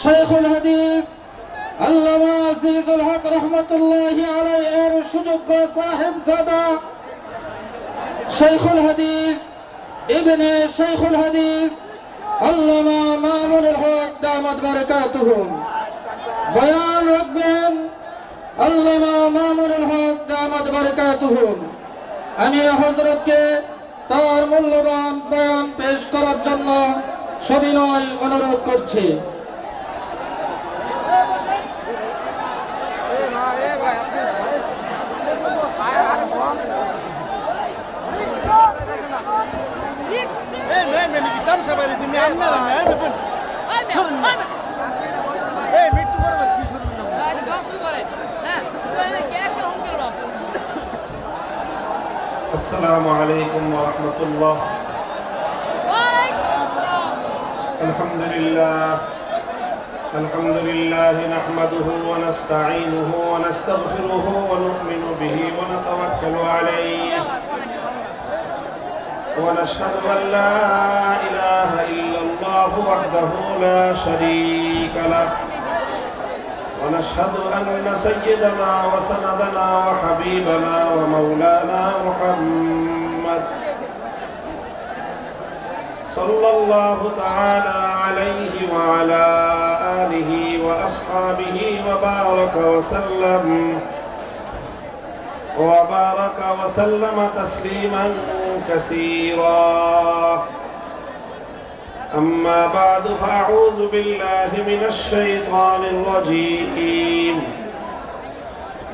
শাইখুল হাদিস আল্লামা আজিজুল হক রহমাতুল্লাহি আলাইহি এর সুযোগ্য সাহেবজাদা শাইখুল হাদিস ইবনে শাইখুল হাদিস আল্লামা মামুনুল হক দামাত বারাকাতুহুম। বয়ান রাখবেন আল্লামা মামুনুল হক দামাত বারাকাতুহুম। আমি হযরতকে তার মূল্যবান বয়ান পেশ করার জন্য সবিনয় অনুরোধ করছি। السلام عليكم ورحمة الله. الحمد لله نحمده ونستعينه ونستغفره ونؤمن به ونتوكل عليه ونشهد أن لا إله إلا الله وحده لا شريك له ونشهد أن سيدنا وسندنا وحبيبنا ومولانا محمد صلى الله تعالى عليه وعلى آله وأصحابه وبارك وسلم تسليما كثيرا. أما بعد فأعوذ بالله من الشيطان الرجيم.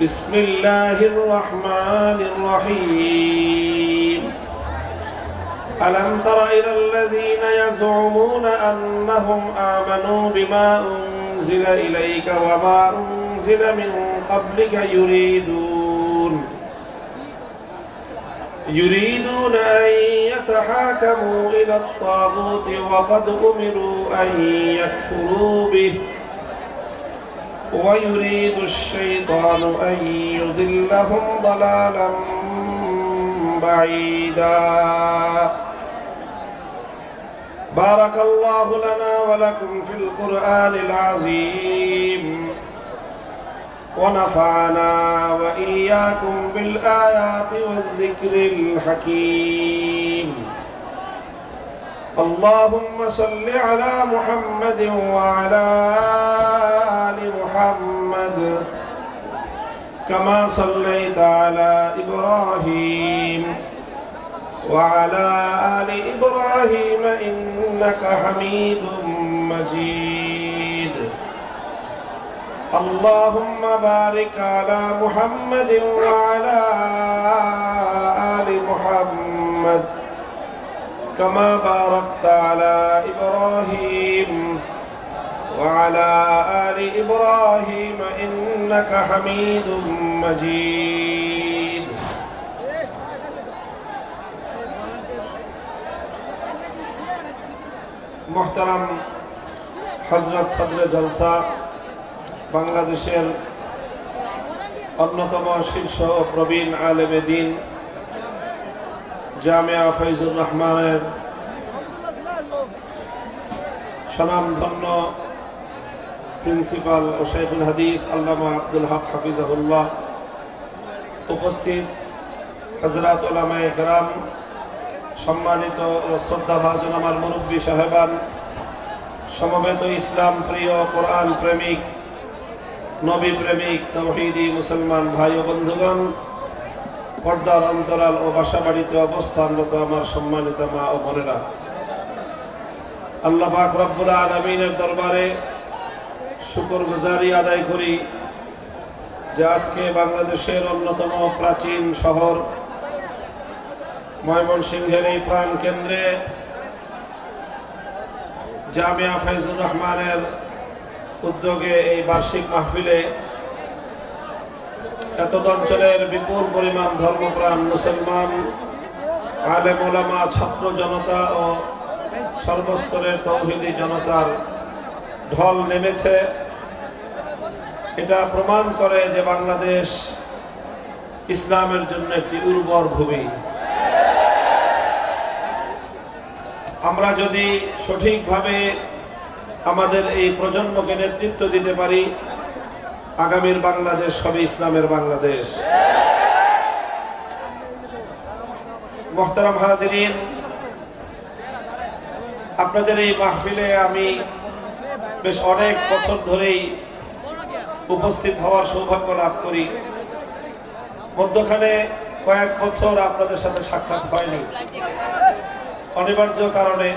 بسم الله الرحمن الرحيم. ألم تر إلى الذين يزعمون أنهم آمنوا بما أنزل إليك وما أنزل من قبلك يريدون أن يتحاكموا إلى الطاغوت وقد أمروا أن يكفروا به ويريد الشيطان أن يضلهم ضلالا بعيدا. بارك الله لنا ولكم في القرآن العظيم ونفعنا وإياكم بالآيات والذكر الحكيم. اللهم صل على محمد وعلى آل محمد كما صليت على إبراهيم وعلى آل إبراهيم إنك حميد مجيد. اللهم بارك على محمد وعلى آل محمد كما باركت على إبراهيم وعلى آل إبراهيم إنك حميد مجيد. محترم হযরত সদরে জলসা বাংলাদেশের অন্যতম শীর্ষ প্রবীণ আলেমে দ্বীন জামিয়া ফয়জুর রহমানের স্বনামধন্য প্রিন্সিপাল ও শাইখুল হাদিস আল্লামা আব্দুল হক হাফিজাহুল্লাহ, উপস্থিত হযরত উলামায়ে কেরাম, সম্মানিত ও শ্রদ্ধাভাজন আমার মুরব্বী সাহেবান, সমবেত ইসলাম প্রিয়, কোরআন প্রেমিক, নবী প্রেমিক, তাওহীদি মুসলমান ভাই ও বন্ধুগণ, পর্দার অন্তরাল ও বাসাবাড়িতে অবস্থানরত আমার সম্মানিত মা ও বোনেরা, আল্লাহ পাক রব্বুল আলামিনের দরবারে শুকরগুজারি আদায় করি যে আজকে বাংলাদেশের অন্যতম প্রাচীন শহর ময়মনসিংহের এই প্রাণ কেন্দ্রে জামিয়া ফয়জুর রহমানের উদ্যোগে এই বার্ষিক মাহফিলে এত অঞ্চলের বিপুল পরিমাণ ধর্মপ্রাণ মুসলমান, আলেম ওলামা, ছাত্র জনতা ও সর্বস্তরের তৌহিদি জনতার ঢল নেমেছে। এটা প্রমাণ করে যে বাংলাদেশ ইসলামের জন্য একটি উর্বর ভূমি। আমরা যদি সঠিকভাবে আমাদের এই প্রজন্মকে নেতৃত্ব দিতে পারি আগামীর বাংলাদেশ হবে ইসলামের বাংলাদেশ। মোহতারাম হাজিরিন, আপনাদের এই মাহফিলে আমি বেশ অনেক বছর ধরেই উপস্থিত হওয়ার সৌভাগ্য লাভ করি। মধ্যখানে কয়েক বছর আপনাদের সাথে সাক্ষাৎ হয়নি অনিবার্য কারণে।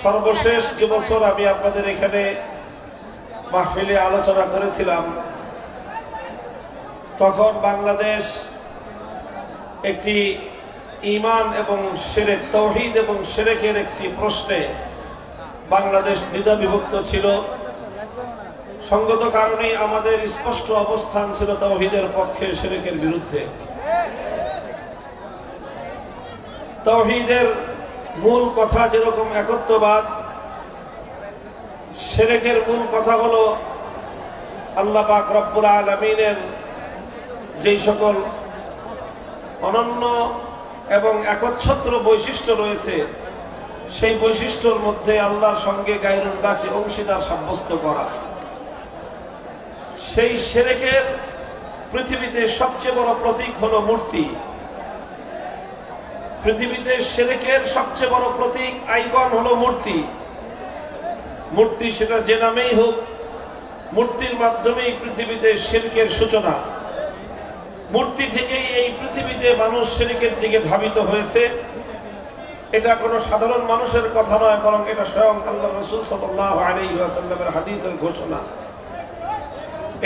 সর্বশেষ যে বছর আমি আপনাদের এখানে মাহফিলে আলোচনা করেছিলাম, তখন বাংলাদেশ একটি ঈমান এবং শিরক, তাওহীদ এবং শিরকের একটি প্রশ্নে বাংলাদেশ দ্বিধা বিভক্ত ছিল। সঙ্গত কারণে আমাদের স্পষ্ট অবস্থান ছিল তাওহীদের পক্ষে, শিরকের বিরুদ্ধে। তাওহীদের মূল কথা যেরকম একত্ববাদ, শিরকের মূল কথা হলো আল্লাহ পাক রব্বুল আলামিনের যেই সকল অনন্য এবং একচ্ছত্র বৈশিষ্ট্য রয়েছে, সেই বৈশিষ্ট্যর মধ্যে আল্লাহর সঙ্গে গায়রুল্লাহকে অংশীদার সাব্যস্ত করা। সেই শিরকের পৃথিবীতে সবচেয়ে বড় প্রতীক হলো মূর্তি। পৃথিবীতে শিরকের সবচেয়ে বড় প্রতীক, আইকন হলো মূর্তি। মূর্তি সেটা যে নামেই হোক, মূর্তির মাধ্যমেই পৃথিবীতে শিরকের সূচনা। মূর্তি থেকেই এই পৃথিবীতে মানুষ শিরকের দিকে ধাবিত হয়েছে। এটা কোনো সাধারণ মানুষের কথা নয়, বরং এটা স্বয়ং আল্লাহ রাসূল সাল্লাল্লাহু আলাইহি ওয়াসাল্লামের হাদিসের ঘোষণা।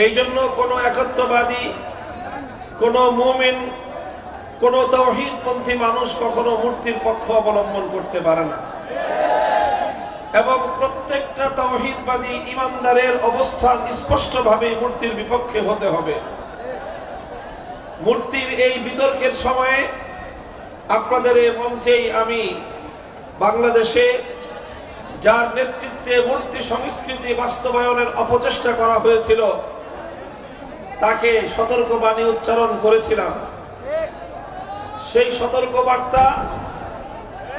এই জন্য কোনো একত্ববাদী, কোনো মুমিন, কোনো তাওহীদপন্থী মানুষ কখনো মূর্তির পক্ষ অবলম্বন করতে পারে না। এবং প্রত্যেকটা তাওহীদবাদী ঈমানদারের অবস্থান স্পষ্টভাবে মূর্তির বিপক্ষে হতে হবে। মূর্তির এই বিতর্কের সময়ে আপনাদের এই মঞ্চেই আমি বাংলাদেশে যার নেতৃত্বে মূর্তি সংস্কৃতি বাস্তবায়নের অপচেষ্টা করা হয়েছিল, তাকে সতর্কবাণী উচ্চারণ করেছিলাম। সেই সতর্কবার্তা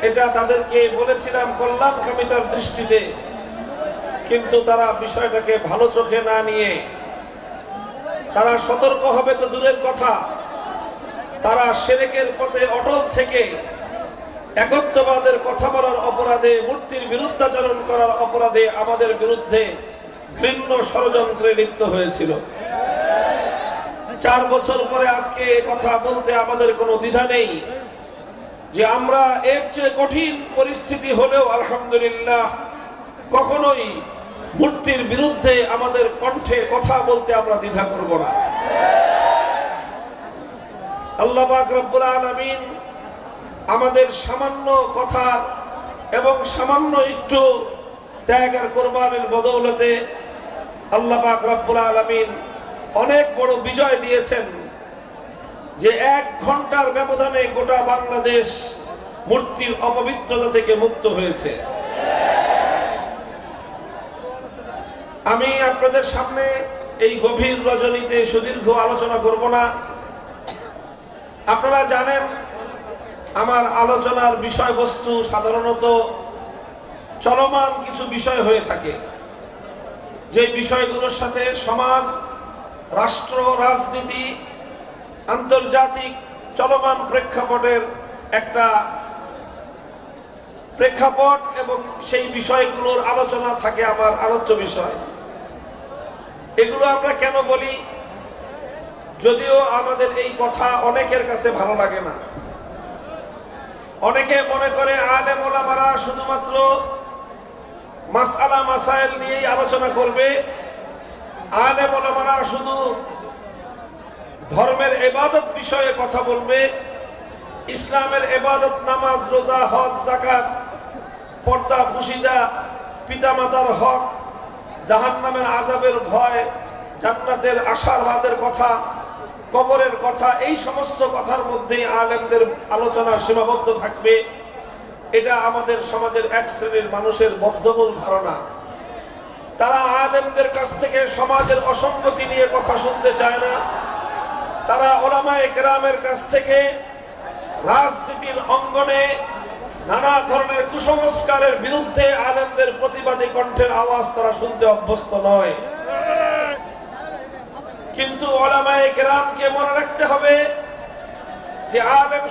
এটা তাদেরকে বলেছিলাম কল্যাণকামিতার দৃষ্টিতে, কিন্তু তারা বিষয়টাকে ভালো চোখে না নিয়ে তারা সতর্ক হবে তো দূরের কথা, তারা শিরকের পথে অটল থেকে একত্ববাদের কথা বলার অপরাধে, মূর্তির বিরুদ্ধাচরণ করার অপরাধে আমাদের বিরুদ্ধে ঘৃণ্য ষড়যন্ত্রে লিপ্ত হয়েছিল। 4 বছর পরে আজকে কথা বলতে আমাদের কোনো দ্বিধা নেই যে আমরা এর চেয়ে কঠিন পরিস্থিতি হলেও আলহামদুলিল্লাহ কখনোই মূর্তির বিরুদ্ধে আমাদের কণ্ঠে কথা বলতে আমরা দ্বিধা করব না। আল্লাহ পাক রব্বুল আলামিন আমাদের সামান্য কথা এবং সামান্য একটু ত্যাগ আর কোরবানির বদৌলতে আল্লাহ পাক রব্বুল আলামিন অনেক বড় বিজয় দিয়েছেন, যে 1 ঘন্টার ব্যবধানে গোটা বাংলাদেশ মূর্তির অপবিত্রতা থেকে মুক্ত হয়েছে। আমি আপনাদের সামনে এই গভীর রজনীতে সুদীর্ঘ আলোচনা করব না। আপনারা জানেন আমার আলোচনার বিষয়বস্তু সাধারণত চলমান কিছু বিষয় হয়ে থাকে, যে বিষয়গুলোর সাথে সমাজ, রাষ্ট্র, রাজনীতি, আন্তর্জাতিক চলমান প্রেক্ষাপটের একটা প্রেক্ষাপট এবং সেই বিষয়গুলোর আলোচনা থাকে আমার আলোচ্য বিষয়। এগুলো আমরা কেন বলি? যদিও আমাদের এই কথা অনেকের কাছে ভালো লাগে না। অনেকে মনে করে আলেম ওলামারা শুধুমাত্র মাসআলা মাসাইল নিয়েই আলোচনা করবে, আলেম ওলামারা শুধু ধর্মের ইবাদত বিষয়ে কথা বলবে, ইসলামের ইবাদত, নামাজ, রোজা, হজ, যাকাত, পর্দা, পুশিদা, পিতামাতার হক, জাহান্নামের আযাবের ভয়, জান্নাতের আশাবাদের কথা, কবরের কথা, এই সমস্ত কথার মধ্যেই আলেমদের আলোচনা সীমাবদ্ধ থাকবে। এটা আমাদের সমাজের এক শ্রেণীর মানুষের বদ্ধমূল ধারণা। তারা আলেমদের কাছ থেকে সমাজের অসঙ্গতি নিয়ে কথা শুনতে চায় না। তারা উলামায়ে কেরামের কাছ থেকে রাজনীতির অঙ্গনে নানা ধরনের কুসংস্কারের বিরুদ্ধে আলেমদের প্রতিবাদী কণ্ঠের আওয়াজ তারা শুনতে অভ্যস্ত নয়। কিন্তু উলামায়ে কেরামকে মনে রাখতে হবে যে আলেম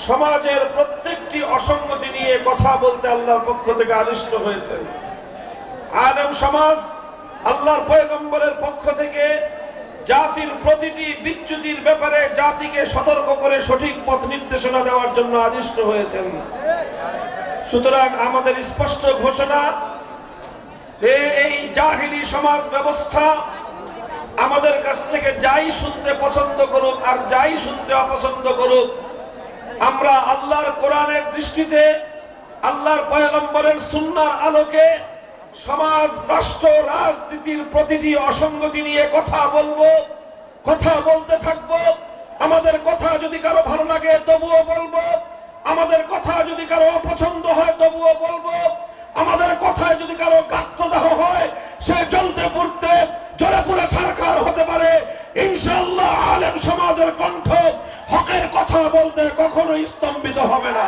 সমাজের প্রত্যেকটি অসঙ্গতি নিয়ে কথা বলতে আল্লাহর পক্ষ থেকে আদিষ্ট হয়েছেন। আলেম সমাজ আল্লাহর পয়গম্বরের পক্ষ থেকে জাতির প্রতিটি বিচ্যুতির ব্যাপারে জাতিকে সতর্ক করে সঠিক পথ নির্দেশনা দেওয়ার জন্য আদিষ্ট হয়েছেন। সুতরাং আমাদের স্পষ্ট ঘোষণা যে এই জাহিলি সমাজ ব্যবস্থা আমাদের কাছ থেকে যাই শুনতে পছন্দ করুক আর যাই শুনতে অপছন্দ করুক, আমরা আল্লাহর কোরআনের দৃষ্টিতে আল্লাহর পয়গম্বরের সুন্নাহর আলোকে সমাজ, রাষ্ট্র, রাজনীতির প্রতিটি অসঙ্গতি নিয়ে কথা বলবো, কথা বলতে থাকবো। আমাদের কথা যদি কারো ভালো লাগে তবুও বলবো, আমাদের কথা যদি কারো অপছন্দ হয় তবুও বলবো, আমাদের কথায় যদি কারো গাত্রদাহ হয় সে জ্বলতে পুড়তে জ্বলে পুড়ে ছারখার হতে পারে। ইনশাআল্লাহ আলেম সমাজের কণ্ঠ হকের কথা বলতে কখনো স্তম্ভিত হবে না।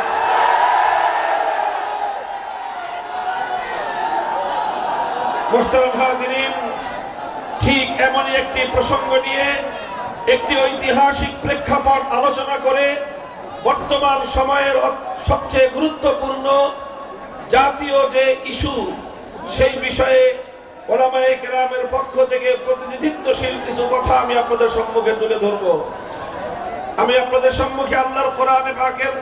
মুহতারাম হাজিরিন, ঠিক এমনই একটি প্রসঙ্গ নিয়ে একটি ঐতিহাসিক প্রেক্ষাপট আলোচনা করে বর্তমান সময়ের সবচেয়ে গুরুত্বপূর্ণ জাতীয় যে ইস্যু সেই বিষয়ে উলামায়ে কেরামের পক্ষ থেকে প্রতিনিধিত্বশীল কিছু কথা আমি আপনাদের সম্মুখে তুলে ধরব। আমি আপনাদের সম্মুখে আল্লাহর কোরআনে পাকের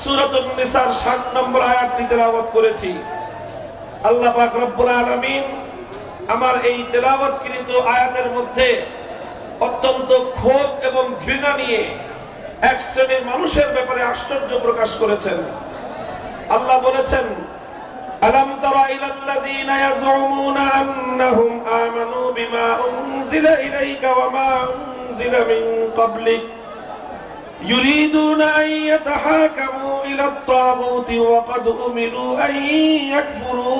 সূরাতুন নিসার 60 নম্বর আয়াতটি তেলাওয়াত করেছি। আল্লাহ পাক রব্বুল আলামিন আমার এই তেলাওয়াতকৃত আয়াতের মধ্যে অত্যন্ত ক্ষোভ এবং ঘৃণা নিয়ে এক শ্রেণীর মানুষের ব্যাপারে আশ্চর্য প্রকাশ করেছেন। আল্লাহ বলেছেন, আলাম তারা ইলাল্লাযীনা ইয়াজউমুনা আন্নাহুম আমানু বিমা উনজিলা ইলাইকা ওয়া মা উনজিলা মিন ক্বাবলিক ইউরিদুনা আন ইয়াতাহাকামু ইলা আত-তাগুতি ওয়া ক্বাদ উমিরু আন ইয়াকফুরু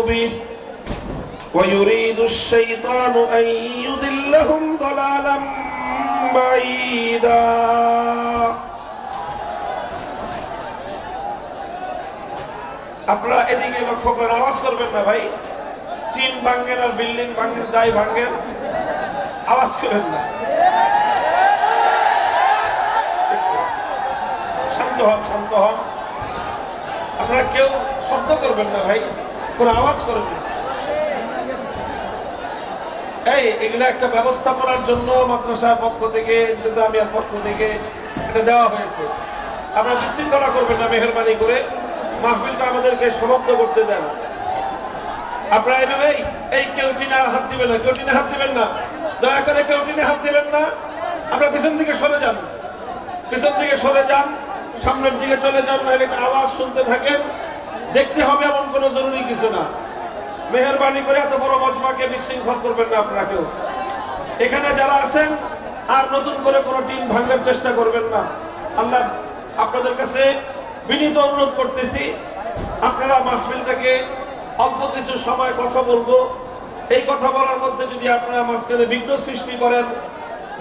বিহি ওয়া ইউরিদু আশ-শাইতানু আন ইউদিল্লাহুম দালালাম বাঈদা। আপনারা এদিকে লক্ষ্য করে আওয়াজ করবেন না ভাই। টিন ভাঙ্গেন আর বিল্ডিং ভাঙ্গেন, যাই ভাঙ্গেন, আওয়াজ করেন না। শান্ত হন, শান্ত হন। আপনারা কেউ শব্দ করবেন না ভাই, কোনো আওয়াজ করবেন না। এগুলো একটা ব্যবস্থাপনার জন্য মাদ্রাসার পক্ষ থেকে, ইন্তেজামিয়ার পক্ষ থেকে এটা দেওয়া হয়েছে। আপনারা বিশৃঙ্খলা করবেন না মেহেরবানি করে, মাহফিলটা আমাদেরকে সমাপ্ত করতে দেন। আপনারা এইভাবে এই কেউ টিনে হাত দিবেন না, কেউ টিনে হাত দিবেন না, দয়া করে কেউ টিনে হাত দিবেন না। আপনারা পিছন দিকে সরে যান, পিছন দিকে সরে যান, সামনের দিকে চলে যান, নাহলে আওয়াজ শুনতে থাকেন। দেখতে হবে এমন কোনো জরুরি কিছু না। মেহেরবানি করে এত বড় মজমাকে বিশৃঙ্খল করবেন না আপনারা কেউ। এখানে যারা আছেন আর নতুন করে কোনো টিম ভাঙার চেষ্টা করবেন না। আল্লাহ আপনাদের কাছে বিনীত অনুরোধ করতেছি, আপনারা মাহফিলটাকে অল্প কিছু সময় কথা বলবো, এই কথা বলার মধ্যে যদি আপনারা মাঝখানে বিঘ্ন সৃষ্টি করেন,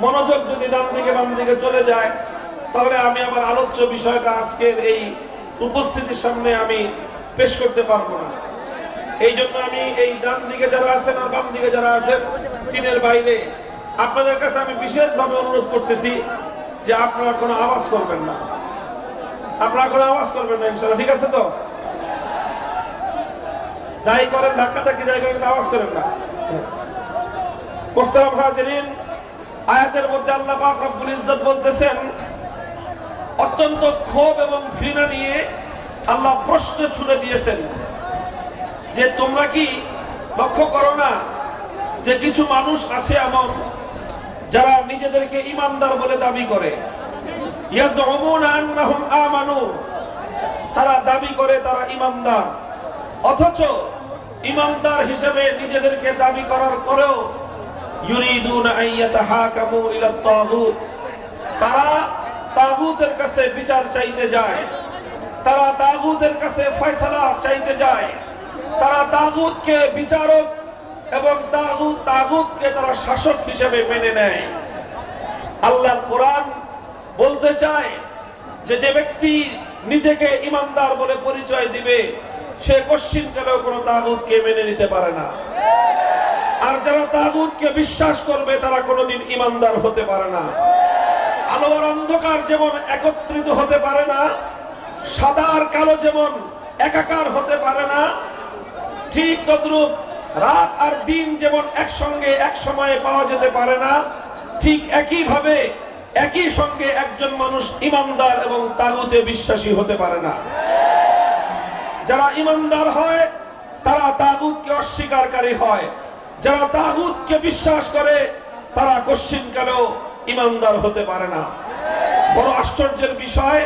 মনোযোগ যদি ডান দিকে বাম দিকে চলে যায়, তাহলে আমি আমার আলোচ্য বিষয়টা আজকের এই উপস্থিতির সামনে আমি পেশ করতে পারবো না। এই জন্য আমি এই ডান দিকে যারা আছেন আর বাম দিকে যারা আছেন টিনের বাইরে, আপনাদের কাছে আমি বিশেষভাবে অনুরোধ করতেছি যে আপনারা কোনো আওয়াজ করবেন না, আপনারা কোনো আওয়াজ করবেন না, ইনশাআল্লাহ। ঠিক আছে তো? যাই করেন, ধাক্কা ধাক্কি যাই করেন, আওয়াজ করেন না। মুহতারাম হাজিরিন, আয়াতের মধ্যে আল্লাহ পাক রব্বুল ইজ্জত বলতেছেন, অত্যন্ত ক্ষোভ এবং ঘৃণা নিয়ে আল্লাহ প্রশ্ন ছুড়ে দিয়েছেন যে তোমরা কি লক্ষ্য করো না যে কিছু মানুষ আছে এমন যারা নিজেদেরকে ইমানদার বলে দাবি করে, ইয়াজউমুনা আন্নাহুম আমানু, তারা দাবি করে তারা ইমানদার, অথচ ইমানদার হিসেবে নিজেদেরকে দাবি করার পরেও ইউরিদুনা আন ইয়াতাহাকামু ইলা আত-তাগুত, তারা তাগুতের কাছে বিচার চাইতে যায়, তারা তাগুতের কাছে ফয়সালা চাইতে যায়, তারা তাগুতকে বিচারক এবং তাগুতকে তারা শাসক হিসেবে মেনে নেয়। আল্লাহর কোরআন বলতে চায় যে যে ব্যক্তি নিজেকে ইমানদার বলে পরিচয় দিবে, সে কশ্চিনকালেও কোনো তাগুতকে মেনে নিতে পারে না। আর যারা তাগুতকে বিশ্বাস করবে তারা কোনোদিন ইমানদার হতে পারে না। আলো আর অন্ধকার যেমন একত্রিত হতে পারে না, সাদা আর কালো যেমন একাকার হতে পারে না, ঠিক তদ্রূপ রাত আর দিন যেমন একসঙ্গে এক সময়ে পাওয়া যেতে পারে না, ঠিক একইভাবে একই সঙ্গে একজন মানুষ ইমানদার এবং তাগুতে বিশ্বাসী হতে পারে না। যারা ইমানদার হয় তারা তাগুতকে অস্বীকারী হয়, যারা তাগুতকে বিশ্বাস করে তারা কশ্চিনকালেও ইমানদার হতে পারে না। বড় আশ্চর্যের বিষয়,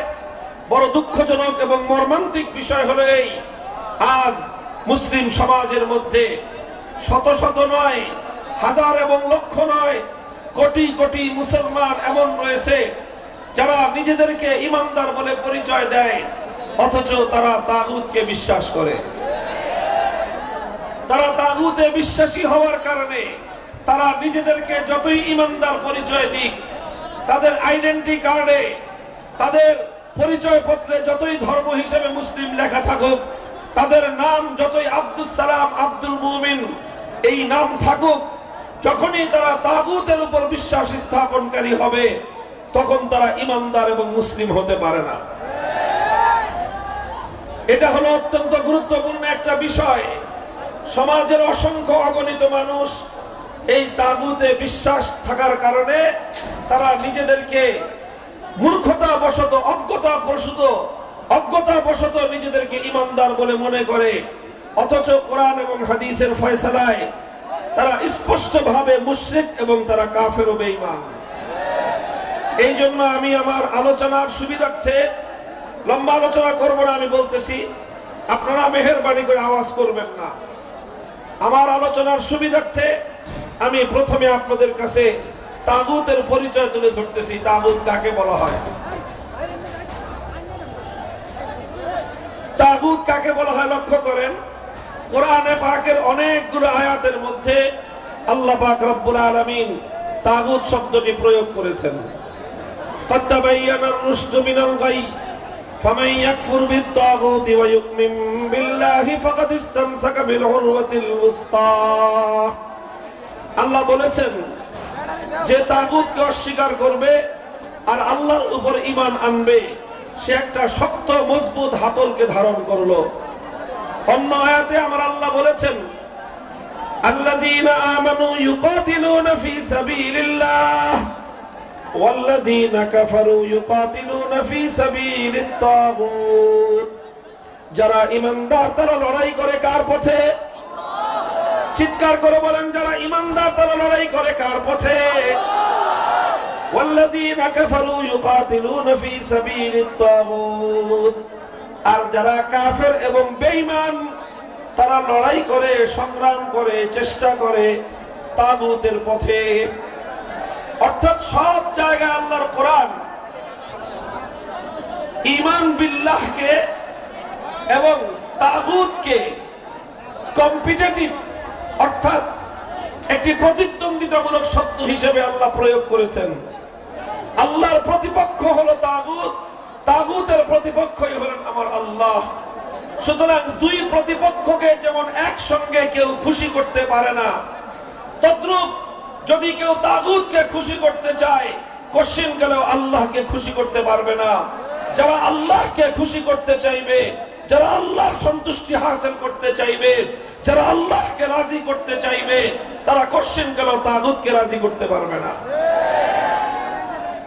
বড় দুঃখজনক এবং মর্মান্তিক বিষয় হলো এই, আজ মুসলিম সমাজের মধ্যে শত শত নয়, হাজার এবং লক্ষ নয়, কোটি কোটি মুসলমান এমন রয়েছে যারা নিজেদেরকে ইমানদার বলে পরিচয় দেয়, অথচ তারা তাগুতকে বিশ্বাস করে। তারা তাগুতে বিশ্বাসী হওয়ার কারণে তারা নিজেদেরকে যতই ইমানদার পরিচয় দিক, তাদের আইডেন্টি কার্ডে, তাদের পরিচয় পত্রে যতই ধর্ম হিসেবে মুসলিম লেখা থাকুক, তাদের নাম যতই আব্দুস সালাম, আব্দুল মুমিন এই নাম থাকুক, যখনই তারা তাগুতের উপর বিশ্বাস স্থাপনকারী হবে তখন তারা ইমানদার এবং মুসলিম হতে পারে না। এটা হলো অত্যন্ত গুরুত্বপূর্ণ একটা বিষয়। সমাজের অসংখ্য অগণিত মানুষ এই তাগুতে বিশ্বাস থাকার কারণে তারা নিজেদেরকে মূর্খতা বশত, অজ্ঞতা বশত নিজেদেরকে ইমানদার বলে মনে করে, অথচ কোরআন এবং হাদিসের ফয়সালায় তারা স্পষ্টভাবে মুশরিক এবং তারা কাফের ও বেঈমান। এই জন্য আমি আমার আলোচনার সুবিধার্থে লম্বা আলোচনা করব না, আমি বলতেছি আপনারা মেহেরবানি করে আওয়াজ করবেন না। আমার আলোচনার সুবিধার্থে আমি প্রথমে আপনাদের কাছে তাগুতের পরিচয় তুলে ধরতেছি। তাগুত কাকে বলা হয়? তাগুত কাকে বলা হয় লক্ষ্য করেন, কোরআনে পাকের অনেকগুলো আয়াতের মধ্যে আল্লাহ পাক রব্বুল আলামিন তাগুত শব্দটি প্রয়োগ করেছেন। তাতাবায়ানার রুশদু মিনাল গাই ফামান ইয়াকফুর বিত-তাগুতি ওয়া ইউমিন বিল্লাহি ফাকাদ ইসতামসাকা বিল উরওয়াতিল উসতা। আল্লাহ বলেছেন যে তাগুতকে অস্বীকার করবে আর আল্লাহর উপর ঈমান আনবে, সে একটা শক্ত মজবুত হাতলকে ধারণ করলো। অন্য আয়াতে আমার আল্লাহ বলেছেন আল্লাযীনা আমানু ইউকাতিলুনা ফি সাবিলিল্লাহ ওয়াল্লাযীনা কাফারু ইউকাতিলুনা ফি সাবিলিত তাগুত। যারা ঈমানদার তারা লড়াই করে কার পথে? চিৎকার করে বলেন, যারা ঈমানদার তারা লড়াই করে কার পথে? ওয়াল্লাযীনা কাফারু ইউকাতিলুনা ফি সাবিলিত তাগুত। আর যারা কাফের এবং বেঈমান তারা লড়াই করে, সংগ্রাম করে, চেষ্টা করে তাগুতের পথে। অর্থাৎ সব জায়গায় আল্লাহর কোরআন ঈমান বিল্লাহকে এবং তাগুতকে কম্পিটিটিভ অর্থাৎ একটি প্রতিদ্বন্দ্বিতামূলক শব্দ হিসেবে আল্লাহ প্রয়োগ করেছেন। আল্লাহর প্রতিপক্ষ হলো তাগুত, তাগুতের প্রতিপক্ষই হলেন আমার আল্লাহ। সুতরাং দুই প্রতিপক্ষকে যেমন একসঙ্গে কেউ খুশি করতে পারে না, তদ্রূপ যদি কেউ তাগুতকে খুশি করতে চায় কশ্চিনকালেও আল্লাহকে খুশি করতে পারবে না। যারা আল্লাহকে খুশি করতে চাইবে, যারা আল্লাহর সন্তুষ্টি হাসিল করতে চাইবে, যারা আল্লাহকে রাজি করতে চাইবে, তারা কশ্চিনকালেও তাগুতকে রাজি করতে পারবে না।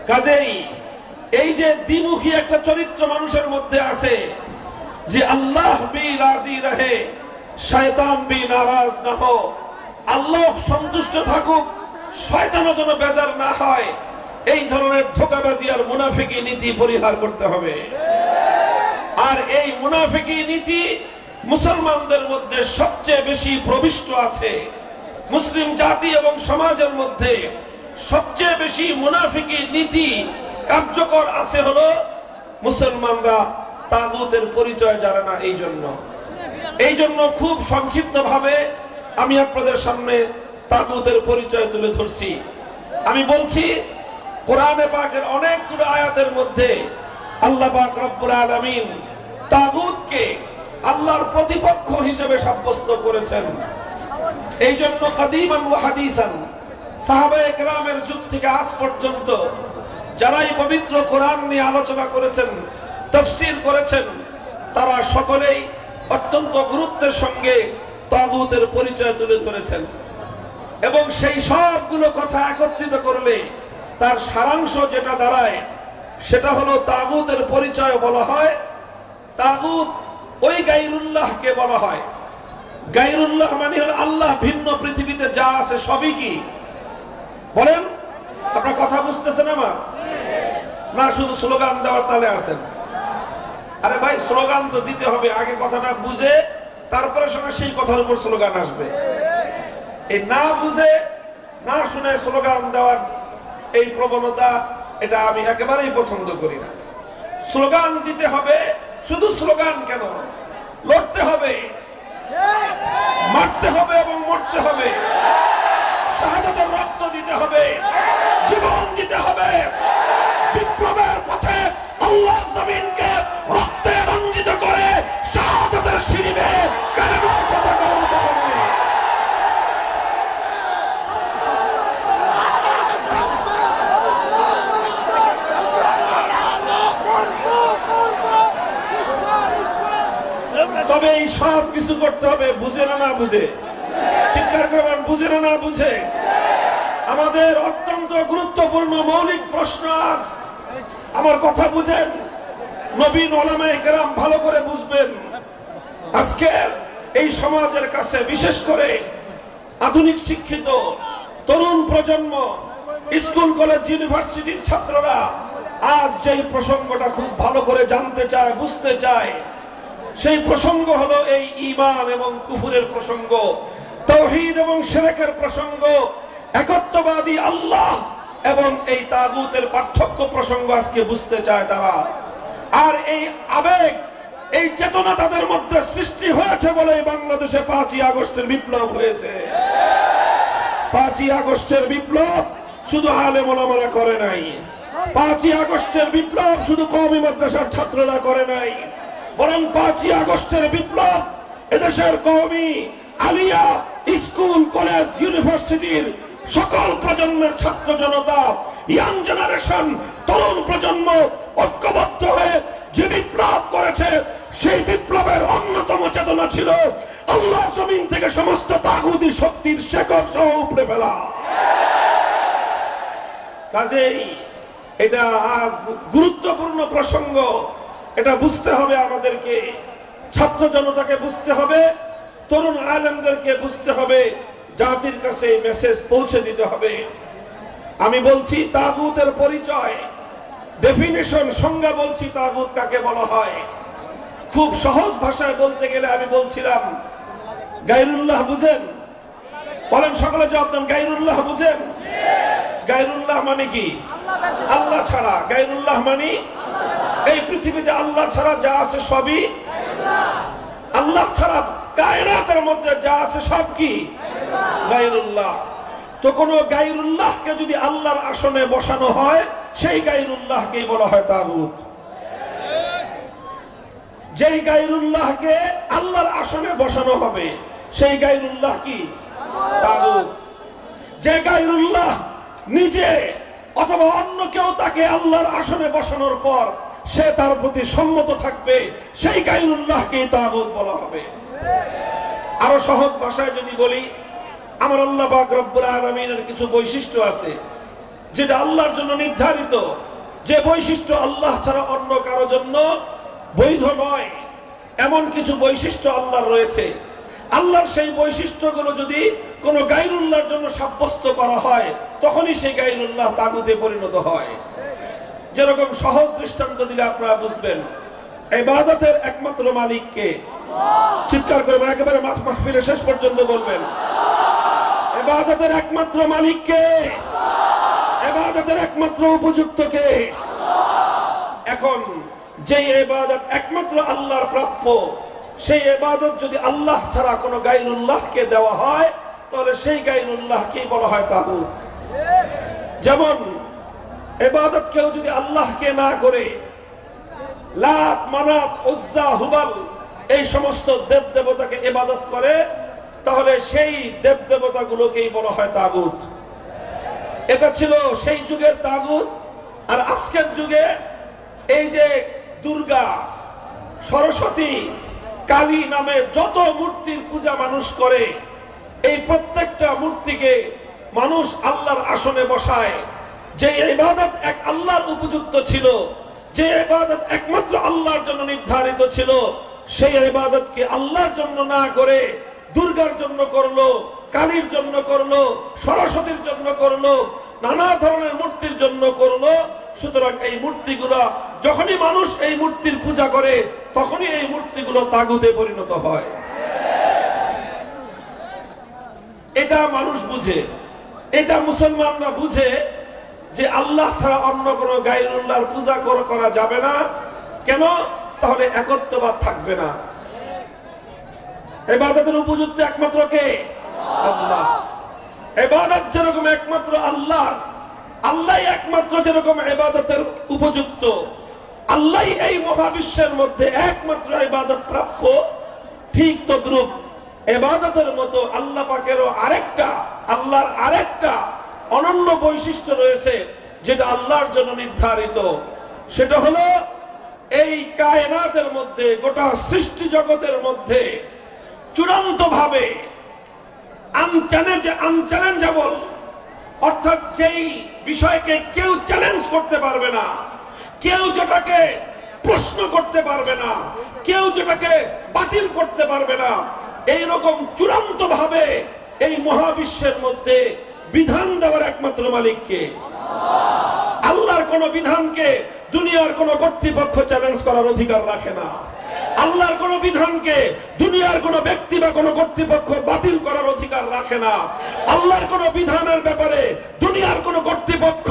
কাজেই এই যে দ্বিমুখী একটা চরিত্র মানুষের মধ্যে আছে, যে আল্লাহ ভি রাজি রহে শয়তান ভি নারাজ না হো, আল্লাহ সন্তুষ্ট থাকুক শয়তানও যেন বেজার না হয়, এই ধরনের ধোঁকাবাজি আর মুনাফিকি নীতি পরিহার করতে হবে। আর এই মুনাফিকি নীতি মুসলমানদের মধ্যে সবচেয়ে বেশি প্রবিষ্ট আছে। মুসলিম জাতি এবং সমাজের মধ্যে সবচেয়ে বেশি মুনাফিকি নীতি কার্যকর আছে হলো মুসলমানরা তাগুতের পরিচয় জানে না। এই জন্য খুব সংক্ষিপ্ত ভাবে আমি আপনাদের সামনে তাগুতের পরিচয় তুলে ধরছি। আমি বলছি কোরআনে পাকের অনেকগুলো আয়াতের মধ্যে আল্লাহ পাক রব্বুল আলামিন তাগুতকে আল্লাহর প্রতিপক্ষ হিসেবে সাব্যস্ত করেছেন। এই জন্য কাদিমান ওয়া হাদিসান সাহাবায়ে কেরামের যুগ থেকে আজ পর্যন্ত যারাই পবিত্র কোরআন নিয়ে আলোচনা করেছেন, তাফসীর করেছেন, তারা সকলেই অত্যন্ত গুরুত্বের সঙ্গে তাগুতের পরিচয় তুলে ধরেছেন। এবং সেই সবগুলো কথা একত্রিত করলে তার সারাংশ যেটা দাঁড়ায় সেটা হলো তাগুতের পরিচয় বলা হয়। তাগুত ওই গায়রুল্লাহকে বলা হয়। গায়রুল্লাহ মানে হলো আল্লাহ ভিন্ন পৃথিবীতে যা আছে সবই কি বলেন? আপনার কথা বুঝতেছেন আমার? না শুধু স্লোগান দেওয়ার তালে আছেন? আরে ভাই, স্লোগান তো দিতে হবে, আগে কথাটা বুঝে তারপরে সঙ্গে সেই কথার উপর স্লোগান আসবে। এই না বুঝে না শুনে স্লোগান দেওয়ার এই প্রবণতা, এটা আমি একেবারেই পছন্দ করি না। স্লোগান দিতে হবে, শুধু স্লোগান কেন, লড়তে হবে, মারতে হবে এবং মরতে হবে, শাহাদাতের রক্ত দিতে হবে, জীবন দিতে হবে, বিপ্লবের পথে আল্লাহর জমিনকে রক্তে রঞ্জিত করে শাহাদাতের সিঁড়ি বেয়ে কালেমার পতাকা উড়াতে হবে। তবে এই সব কিছু করতে হবে বুঝে না বুঝে, চিৎকার করবেন বুঝে না বুঝে। আমাদের অত্যন্ত গুরুত্বপূর্ণ মৌলিক প্রশ্ন আজ, আমার কথা বুঝেন, নবীন ওলামায়ে কেরাম ভালো করে বুঝবেন। আজকের এই সমাজের কাছে বিশেষ করে আধুনিক শিক্ষিত তরুণ প্রজন্ম, স্কুল কলেজ ইউনিভার্সিটির ছাত্ররা আজ যেই প্রসঙ্গটা খুব ভালো করে জানতে চায়, বুঝতে চায়, সেই প্রসঙ্গ হলো এই ঈমান এবং কুফরের প্রসঙ্গ, তাওহীদ এবং শিরকের প্রসঙ্গ, একত্ববাদী আল্লাহ এবং এই তাগুতের পার্থক্য প্রসঙ্গ আজকে বুঝতে চায় তারা। আর এই আবেগ, এই চেতনা তাদের মধ্যে সৃষ্টি হয়েছে বলে বাংলাদেশে 5ই আগস্টের বিপ্লব হয়েছে। 5ই আগস্টের বিপ্লব শুধু আলেম ওলামারা করে নাই, 5ই আগস্টের বিপ্লব শুধু কওমি মাদ্রাসার ছাত্ররা করে নাই, বরং 5ই আগস্টের বিপ্লব এদেশের কওমি, আলিয়া, স্কুল, কলেজ, ইউনিভার্সিটির সকল প্রজন্মের ছাত্র জনতা, ইয়াং জেনারেশন, তরুণ প্রজন্ম ঐক্যবদ্ধ হয়ে যে বিপ্লব করেছে, সেই বিপ্লবের অন্যতম চেতনা ছিল আল্লাহর জমিন থেকে সমস্ত তাগুতি শক্তির শেকড় সহ উপড়ে ফেলা। কাজেই এটা আজ গুরুত্বপূর্ণ প্রসঙ্গ, এটা বুঝতে হবে আমাদেরকে, ছাত্র জনতাকে বুঝতে হবে, তরুণ আলেমদেরকে বুঝতে হবে, জাতির কাছে এই মেসেজ পৌঁছে দিতে হবে। আমি বলছি তাগুতের পরিচয়, ডেফিনিশন, সংজ্ঞা বলছি তাগুত কাকে বলা হয়। খুব সহজ ভাষায় বলতে গেলে আমি বলছিলাম গায়রুল্লাহ বুঝেন? বলেন সকলে জবাব দেন, গায়রুল্লাহ বুঝেন? গায়রুল্লাহ মানে কি? আল্লাহ ছাড়া। গায়রুল্লাহ মানে এই পৃথিবীতে আল্লাহ ছাড়া যা আছে সবই আল্লাহ ছাড়া, কায়নাতের মধ্যে যা আছে সব কি গায়রুল্লাহ। তো কোন গায়রুল্লাহকে যদি আল্লাহর আসনে বসানো হয়, সেই গায়রুল্লাহকেই বলা হয় তাগুত। যেই গায়রুল্লাহকে আল্লাহর আসনে বসানো হবে সেই গায়রুল্লাহ কি? তাগুত। যে গায়রুল্লাহ নিজে অথবা অন্য কেউ তাকে আল্লাহর আসনে বসানোর পর সে তার প্রতি সম্মত থাকবে, সেই গায়রুল্লাহকেই তাগুত বলা হবে। আরো সহজ ভাষায় যদি বলি, আমার আল্লাহ পাক রব্বুল আলামিনের কিছু বৈশিষ্ট্য আছে যেটা আল্লাহর জন্য নির্ধারিত, যে বৈশিষ্ট্য আল্লাহ ছাড়া অন্য কারো জন্য বৈধ নয়, এমন কিছু বৈশিষ্ট্য আল্লাহর রয়েছে। আল্লাহর সেই বৈশিষ্ট্যগুলো যদি কোনো গায়রুল্লাহর জন্য সাব্যস্ত করা হয়, তখনই সেই গায়রুল্লাহ তাগুতে পরিণত হয়। যেরকম সহজ দৃষ্টান্ত দিলে আপনারা বুঝবেন, ইবাদতের একমাত্র মালিক কে? চিৎকার করবেন, একেবারে মাহফিলের শেষ পর্যন্ত বলবেন, ইবাদতের একমাত্র মালিক কে? ইবাদতের একমাত্র উপযুক্ত কে? এখন যে ইবাদত একমাত্র আল্লাহর প্রাপ্য, সেই ইবাদত যদি আল্লাহ ছাড়া কোনো গায়রুল্লাহকে দেওয়া হয়, তাহলে সেই গায়রুল্লাহকেই বলা হয় তাগুত। যেমন ইবাদত কেউ যদি আল্লাহকে না করে লাত, মানাত, উজ্জা, হুবাল এই সমস্ত দেব দেবতাকে ইবাদত করে, তাহলে সেই দেব দেবতাগুলোকেই বলা হয় তাগুত। এটা ছিল সেই যুগের তাগুত। আর আজকের যুগে এই যে দুর্গা, সরস্বতী, কালী নামে যত মূর্তির পূজা মানুষ করে, এই প্রত্যেকটা মূর্তিকে মানুষ আল্লাহর আসনে বসায়। যে ইবাদত এক আল্লাহর উপযুক্ত ছিল, যে ইবাদত একমাত্র আল্লাহর জন্য নির্ধারিত ছিল, সেই ইবাদতকে আল্লাহর জন্য না করে দুর্গার জন্য করলো, কালীর জন্য করলো, সরস্বতীর জন্য করলো, নানা ধরনের মূর্তির জন্য করলো। সুতরাং এই মূর্তিগুলো যখনই মানুষ এই মূর্তির পূজা করে, তখনই এই মূর্তিগুলো তাগুতে পরিণত হয়। এটা মানুষ বুঝে, এটা মুসলমানরা বুঝে যে আল্লাহ ছাড়া অন্য কোনো গায়রুল্লাহর পূজা করা যাবে না। কেন? তাহলে একত্ববাদ থাকবে না। ইবাদতের উপযুক্ত একমাত্র কে? আল্লাহ। ইবাদত যেরকম একমাত্র আল্লাহর, আল্লাহ একমাত্র যেরকম ইবাদতের উপযুক্ত, আল্লাহ এই মহাবিশ্বের মধ্যে একমাত্র ইবাদত প্রাপ্য, ঠিক তদ্রূপ ইবাদতের মতো আল্লাহ পাকেরও আল্লাহর আরেকটা অনন্য বৈশিষ্ট্য রয়েছে, যেটা আল্লাহর জন্য নির্ধারিত। সেটা হলো এই কায়নাতের মধ্যে, গোটা সৃষ্টি জগতের মধ্যে চূড়ান্ত ভাবে আনচ্যালেঞ্জেবল, অর্থাৎ যেই বিষয়কে কেউ চ্যালেঞ্জ করতে পারবে না, কেউ যেটাকে প্রশ্ন করতে পারবে না, কেউ যেটাকে বাতিল করতে পারবে না, এইরকম চূড়ান্ত ভাবে এই মহাবিশ্বের মধ্যে বিধান দেওয়ার একমাত্র মালিককে। আল্লাহর কোন বিধানকে দুনিয়ার কোন কর্তৃপক্ষ চ্যালেঞ্জ করার অধিকার রাখে না। আল্লাহর কোন বিধানকে দুনিয়ার কোন ব্যক্তি বা কোন কর্তৃপক্ষ বাতিল করার অধিকার রাখে না। আল্লাহর কোন বিধানের ব্যাপারে দুনিয়ার কোন কর্তৃপক্ষ,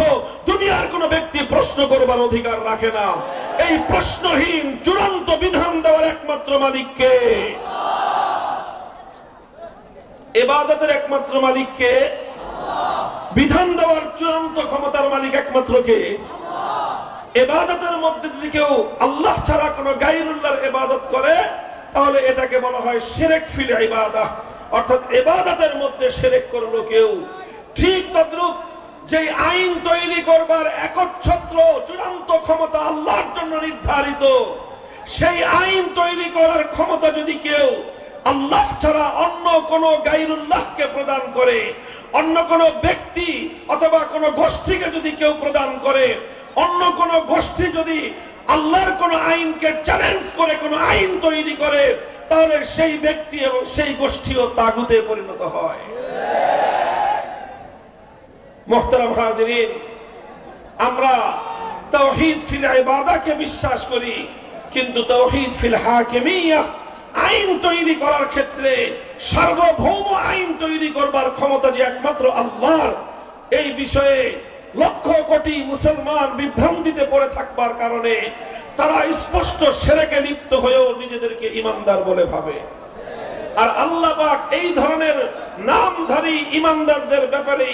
দুনিয়ার কোন ব্যক্তি প্রশ্ন করবার অধিকার রাখে না। এই প্রশ্নহীন চূড়ান্ত বিধান দেওয়ার একমাত্র মালিককে, ইবাদতের একমাত্র মালিককে, বিধান দেওয়ার চূড়ান্ত ক্ষমতার মালিক একমাত্র কে? ইবাদতের মধ্যে যদি কেউ আল্লাহ ছাড়া কোন গায়রুল্লাহর ইবাদত করে, তাহলে এটাকে বলা হয় শিরক ফিল ইবাদাহ, অর্থাৎ ইবাদতের মধ্যে শিরক করলো কেউ। ঠিক তদ্রূপ যে আইন তৈরি করবার একচ্ছত্র চূড়ান্ত ক্ষমতা আল্লাহর জন্য নির্ধারিত, সেই আইন তৈরি করার ক্ষমতা যদি কেউ আল্লাহ ছাড়া অন্য কোন গায়রুল্লাহকে প্রদান করে, অন্য কোন ব্যক্তি অথবা কোন গোষ্ঠীকে যদি কেউ প্রদান করে, অন্য কোন গোষ্ঠী যদি আল্লাহর কোন আইনকে চ্যালেঞ্জ করে কোন আইন তৈরি করে, তাহলে সেই ব্যক্তি এবং সেই গোষ্ঠীও তাগুতে পরিণত হয়। মুহতারাম হাজিরিন, আমরা তাওহীদ ফিল ইবাদাকে বিশ্বাস করি, কিন্তু তাওহীদ ফিল হাকিমিয়াহ, আইন তৈরি করার ক্ষেত্রে সার্বভৌম আইন তৈরি করবার ক্ষমতা যে একমাত্র আল্লাহর, এই বিষয়ে লক্ষ কোটি মুসলমান বিভ্রান্তিতে পড়ে থাকবার কারণে তারা স্পষ্ট শিরকে লিপ্ত হয়েও নিজেদেরকে ঈমানদার বলে ভাবে। আর আল্লাহ পাক এই ধরনের নামধারী ঈমানদারদের ব্যাপারে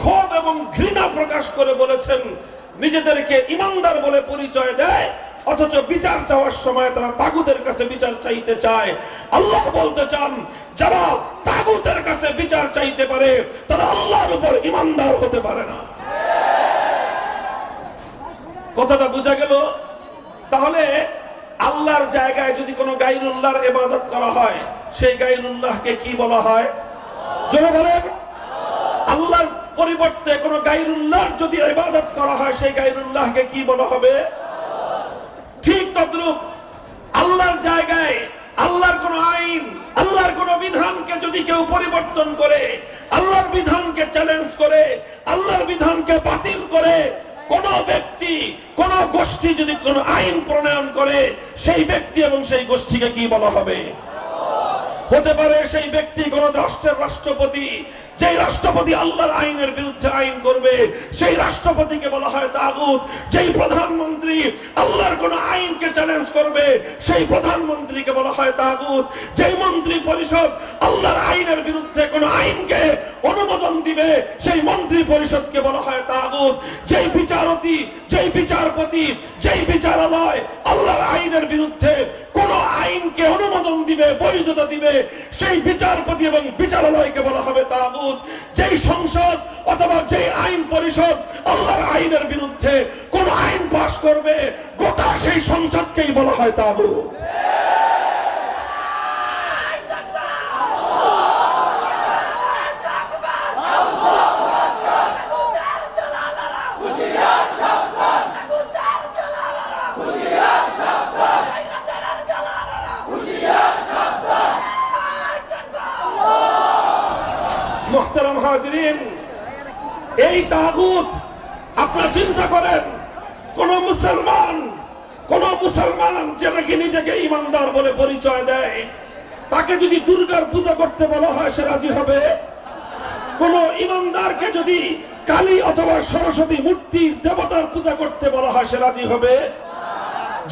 ক্ষোভ এবং ঘৃণা প্রকাশ করে বলেছেন, নিজেদেরকে ঈমানদার বলে পরিচয় দেয়, অথচ বিচার চাওয়ার সময় তারা তাগুতের কাছে বিচার চাইতে চায়। আল্লাহ বলতে চান, যারা তাগুতের কাছে বিচার চাইতে পারে তারা আল্লাহর উপর ঈমানদার হতে পারে না। কথাটা বোঝা গেল? তাহলে আল্লাহর জায়গায় যদি কোনো গায়রুল্লাহর ইবাদত করা হয়, সেই গায়রুল্লাহকে কি বলা হয়? জোরে বলেন। আল্লাহর পরিবর্তে কোনো গায়রুল্লাহর যদি ইবাদত করা হয়, সেই গায়রুল্লাহকে কি বলা হবে? ঠিক তদ্রূপ আল্লাহর জায়গায় আল্লাহর কোন আইন, আল্লাহর কোন বিধানকে যদি কেউ পরিবর্তন করে, আল্লাহর বিধানকে চ্যালেঞ্জ করে, আল্লাহর বিধানকে বাতিল করে, কোন ব্যক্তি, কোন গোষ্ঠী যদি কোন আইন প্রণয়ন করে, সেই ব্যক্তি এবং সেই গোষ্ঠীকে কি বলা হবে? হতে পারে সেই ব্যক্তি কোন রাষ্ট্রের রাষ্ট্রপতি, যেই রাষ্ট্রপতি আল্লাহর আইনের বিরুদ্ধে আইন করবে, সেই রাষ্ট্রপতিকে বলা হয় তাগুত। যেই প্রধানমন্ত্রী আল্লাহর কোন আইনকে চ্যালেঞ্জ করবে, সেই প্রধানমন্ত্রীকে বলা হয় তাগুত। যেই মন্ত্রী পরিষদ আল্লাহর আইনের বিরুদ্ধে কোন আইনকে অনুমোদন দিবে সেই মন্ত্রী পরিষদকে বলা হয় তাগুত। যেই বিচারপতি, যেই বিচারপতি, যেই বিচারালয় আল্লাহর আইনের বিরুদ্ধে কোন আইনকে অনুমোদন দিবে, বৈধতা দিবে, সেই বিচারপতি এবং বিচারালয়কে বলা হবে তাগুত। যেই সংসদ অথবা যেই আইন পরিষদ আল্লাহর আইনের বিরুদ্ধে কোন আইন পাশ করবে, গোটা সেই সংসদকেই বলা হয় তাগুত। মুহতারাম হাজিরিন, এই তাগুত আপনারা চিন্তা করেন, কোন মুসলমান যে নাকি নিজেকে ইমানদার বলে পরিচয় দেয়, তাকে যদি দুর্গার পূজা করতে বলা হয় সে রাজি হবে? কোন ইমানদারকে যদি কালী অথবা সরস্বতী মূর্তির দেবতার পূজা করতে বলা হয় সে রাজি হবে?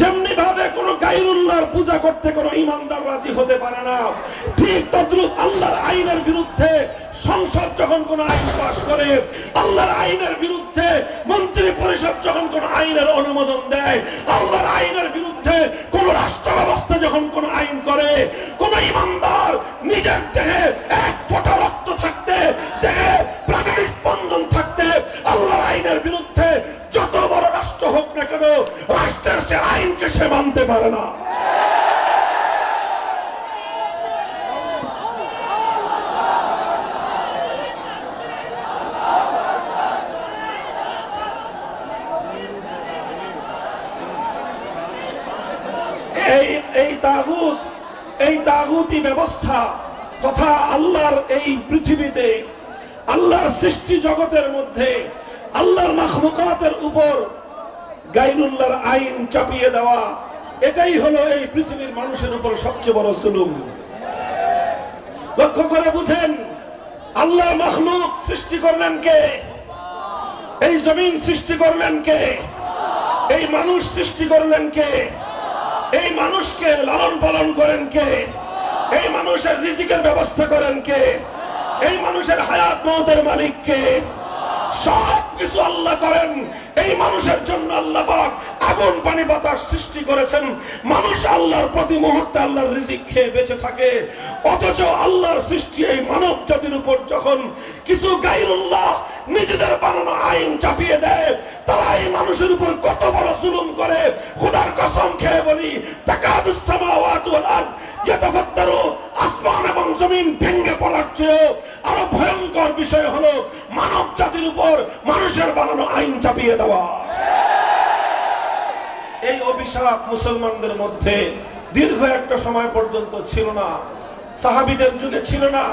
যেমনি ভাবে কোন গায়রুল্লাহর পূজা করতে কোন ইমানদার রাজি হতে পারে না, ঠিক তদ্রুপ আল্লাহর আইনের বিরুদ্ধে সংসদ যখন কোন আইন পাশ করে, আল্লাহর আইনের বিরুদ্ধে মন্ত্রী পরিষদ যখন কোন আইনের অনুমোদন দেয়, আল্লাহর আইনের বিরুদ্ধে কোন রাষ্ট্র ব্যবস্থা যখন কোন আইন করে, কোন ইমানদার নিজের দেহে এক ফোঁটা রক্ত থাকতে, দেহে প্রাণের স্পন্দন থাকতে, আল্লাহর আইনের বিরুদ্ধে যত বড় রাষ্ট্র হোক না কেন, রাষ্ট্রের সে আইনকে সে মানতে পারে না। এই তাগুতি ব্যবস্থা তথা আল্লাহর এই পৃথিবীতে, আল্লাহর সৃষ্টি জগতের মধ্যে, আল্লাহর মাখলুকাতের উপর গায়রুল্লাহর আইন চাপিয়ে দেওয়া, এটাই হলো এই পৃথিবীর মানুষের উপর সবচেয়ে বড় জুলুম। লক্ষ্য করে বুঝেন, আল্লাহ মাখলুক সৃষ্টি করলেন কে? এই জমিন সৃষ্টি করলেন কে? এই মানুষ সৃষ্টি করলেন কে? এই মানুষকে লালন পালন করেন কে? এই মানুষের রিজিকের ব্যবস্থা করেন কে? এই মানুষের হায়াত মওতের মালিক কে? সব কিছু আল্লাহ করেন। এই মানুষের জন্য আল্লাহ পাক আগুন পানি বাতাস সৃষ্টি করেছেন। মানুষ আল্লাহর প্রতি মুহূর্তে আল্লাহর রিজিক খেয়ে বেঁচে থাকে। অথচ আল্লাহর সৃষ্টি এই মানব জাতির উপর যখন কিছু গায়রুল্লাহ নিজেদের বানানো আইন চাপিয়ে দেয়, তারা এই মানুষের উপর কত বড় জুলুম করে, খোদার কসম খেয়ে বলি, তাকাদুস সামাওয়াতু ওয়াল আরদ ইয়াতাফাত্তারু, আসমান এবং জমিন ভেঙে পড়ার চেয়ে আরো ভয়ঙ্কর বিষয় হলো মানব জাতির উপর মানুষের বানানো আইন চাপিয়ে দেওয়া। এই অভিশাপ মুসলমানদের মধ্যে দীর্ঘ একটা সময় পর্যন্ত ছিল না। সাহাবীদের যুগে ছিল না,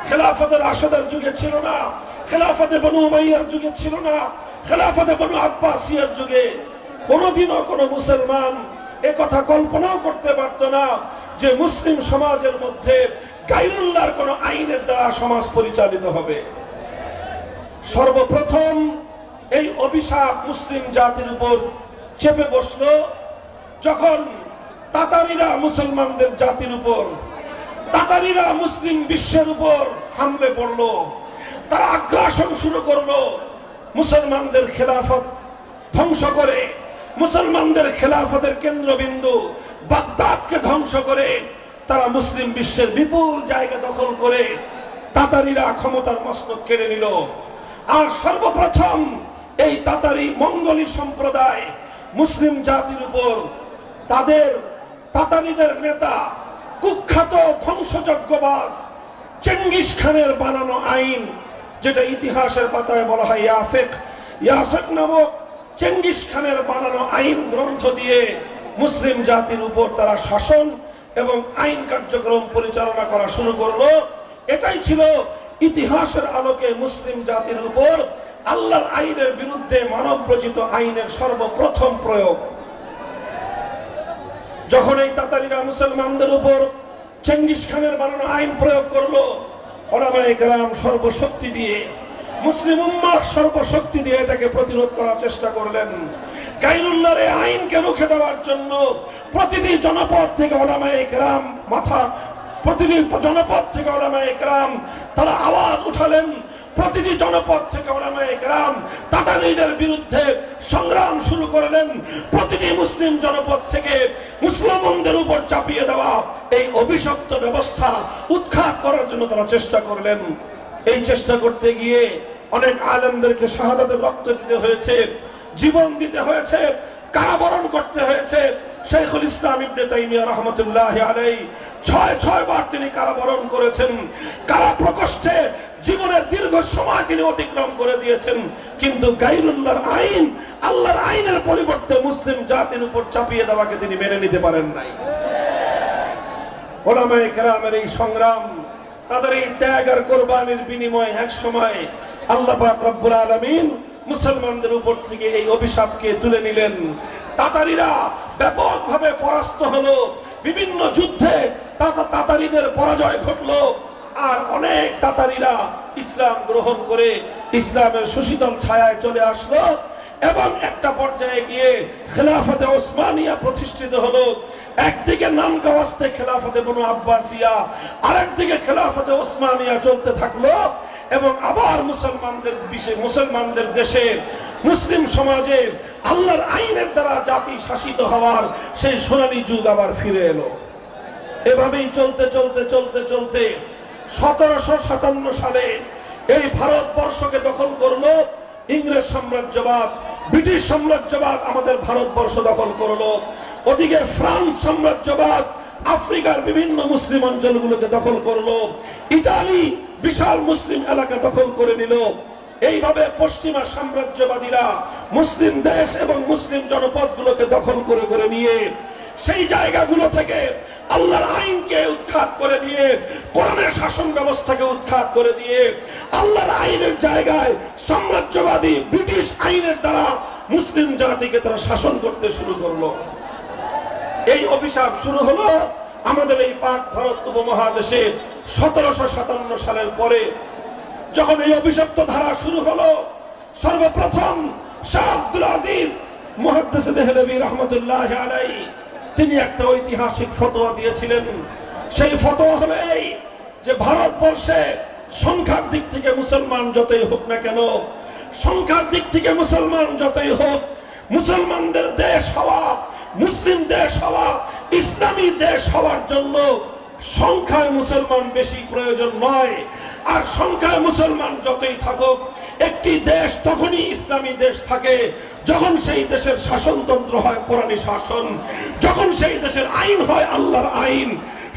খেলাফতের রাশেদের যুগে ছিল না, খেলাফতে বনু উমাইয়ার যুগে ছিল না, খেলাফতে বনু আব্বাসিয়ার যুগে কোনোদিনও কোনো মুসলমান এ কথা কল্পনাও করতে পারত না যে মুসলিম সমাজের মধ্যে গায়রুল্লাহর কোন আইনের দ্বারা সমাজ পরিচালিত হবে। সর্বপ্রথম এই অভিশাপ মুসলিম জাতির উপর চেপে বসলো যখন তাতারিরা মুসলমানদের জাতির উপর, তাতারিরা মুসলিম বিশ্বের উপর হামলে পড়লো। তারা আগ্রাসন শুরু করলো, মুসলমানদের খেলাফত ধ্বংস করে, মুসলমানদের খেলাফতের কেন্দ্রবিন্দু বাগদাদকে ধ্বংস করে তারা মুসলিম বিশ্বের বিপুল জায়গা দখল করে তাতারিরা ক্ষমতার মসনদ কেড়ে নিল। আর সর্বপ্রথম এই তাতারি মঙ্গোলি সম্প্রদায় মুসলিম জাতির উপর তাদের তাতারিদের নেতা কুখ্যাত ধ্বংসযজ্ঞবাজ চেঙ্গিস খানের বানানো আইন, যেটা ইতিহাসের পাতায় বলা হয় ইয়াসেক নামক চেঙ্গিস খানের বানানো আইন গ্রন্থ দিয়ে মুসলিম জাতির উপর তারা শাসন এবং আইন কার্যক্রম পরিচালনা করা শুরু করলো। এটাই ছিল ইতিহাসের আলোকে মুসলিম জাতির উপর আল্লাহর আইনের বিরুদ্ধে মানব রচিত আইনের সর্বপ্রথম প্রয়োগ। যখন এই তাতারিরা মুসলমানদের উপর চেঙ্গিস খানের বানানো আইন প্রয়োগ করলো, উলামায়ে কেরাম সর্বশক্তি দিয়ে, মুসলিম উম্মাহ সর্বশক্তি দিয়ে এটাকে প্রতিরোধ করার চেষ্টা করলেন। গায়রুল্লাহর এই আইনকে রুখে দেওয়ার জন্য প্রতিটি জনপদ থেকে উলামায়ে কেরাম মাথা প্রতিটি জনপদ থেকে উলামায়ে কেরাম তারা আওয়াজ উঠালেন। প্রতিটি জনপদ থেকে উলামায়ে কেরাম তাতারীদের বিরুদ্ধে সংগ্রাম শুরু করলেন। প্রতিটি মুসলিম জনপদ থেকে মুসলমানদের উপর চাপিয়ে দেওয়া এই অভিশপ্ত ব্যবস্থা উৎখাত করার জন্য তারা চেষ্টা করলেন। এই চেষ্টা করতে গিয়ে অনেক আলেমদেরকে শাহাদাতের রক্ত দিতে হয়েছে, জীবন দিতে হয়েছে, কারাবরণ করতে হয়েছে। শাইখুল ইসলাম ইবনে তাইমিয়া রাহমাতুল্লাহি আলাইহি ৬ বার তিনি কারাবরণ করেছেন। কারা প্রকোষ্ঠে জীবনের দীর্ঘ সময় তিনি অতিক্রম করে দিয়েছেন, কিন্তু গায়রুল্লাহর আইন, আল্লাহর আইনের পরিবর্তে মুসলিম জাতির উপর চাপিয়ে দেওয়াকে তিনি মেনে নিতে পারেন নাই। উলামায়ে কেরামের এই সংগ্রাম, তাদের এই ত্যাগ আর কোরবানির বিনিময়ে এক সময় আল্লাহ পাক রব্বুল আলামিন মুসলমানদের উপর থেকে এই অভিশাপকে তুলে নিলেন। তাতারীরা ব্যাপকভাবে পরাস্ত হলো, বিভিন্ন যুদ্ধে তাতারীদের পরাজয় ঘটলো, আর অনেক তাতারীরা ইসলাম গ্রহণ করে ইসলামের সুশীতল ছায়ায় চলে আসলো এবং একটা পর্যায়ে গিয়ে খেলাফতে ওসমানিয়া প্রতিষ্ঠিত হলো। একদিকে নাম কাওয়াস্তে খেলাফতে বনু আব্বাসিয়া, আরেকদিকে খেলাফতে ওসমানিয়া চলতে থাকলো এবং আবার মুসলমানদের দেশে, মুসলিম সমাজে আল্লাহর আইনের দ্বারা জাতি শাসিত হওয়ার সেই সোনালী যুগ আবার ফিরে এলো। এভাবেই চলতে চলতে চলতে চলতে 1757 সালে এই ভারতবর্ষকে দখল করলো ইংরেজ সাম্রাজ্যবাদ, ব্রিটিশ সাম্রাজ্যবাদ আমাদের ভারতবর্ষ দখল করলো। ওদিকে ফ্রান্স সাম্রাজ্যবাদ আফ্রিকার বিভিন্ন মুসলিম অঞ্চলগুলোকে দখল করলো। ইতালি বিশাল মুসলিম এলাকা দখল করে নিল। এইভাবে পশ্চিমা সাম্রাজ্যবাদীরা মুসলিম দেশ এবং মুসলিম জনপদগুলোকে দখল করে করে নিয়ে সেই জায়গাগুলো থেকে আল্লাহর আইনকে উৎখাত করে দিয়ে, কোরআনের শাসন ব্যবস্থাকে উৎখাত করে দিয়ে আল্লাহর আইনের জায়গায় সাম্রাজ্যবাদী ব্রিটিশ আইনের দ্বারা মুসলিম জাতিকে তারা শাসন করতে শুরু করলো। এই অভিশাপ শুরু হলো আমাদের এই পাক ভারত উপমহাদেশে 1757 সালের পরে। যখন এই অভিশপ্ত ধারা শুরু হলো, সর্বপ্রথম শাহ আব্দুল আজিজ মুহাদ্দিস দেহলভী রাহমাতুল্লাহি আলাইহি তিনি একটা ঐতিহাসিক ফতোয়া দিয়েছিলেন। সেই ফতোয়া হলো এই যে ভারতবর্ষে সংখ্যার দিক থেকে মুসলমান যতই হোক না কেন, সংখ্যার দিক থেকে মুসলমান যতই হোক, মুসলমানদের দেশ হওয়া, মুসলিম দেশ হওয়া, ইসলামী দেশ হওয়ার জন্য সংখ্যায় মুসলমান বেশি প্রয়োজন নয়। আর সংখ্যায় মুসলমান যতই থাকুক, একটি দেশ তখনই ইসলামী দেশ থাকে যখন সেই দেশের শাসনতন্ত্র হয় কোরআনী শাসন, যখন সেই দেশের আইন হয় আল্লাহর আইন।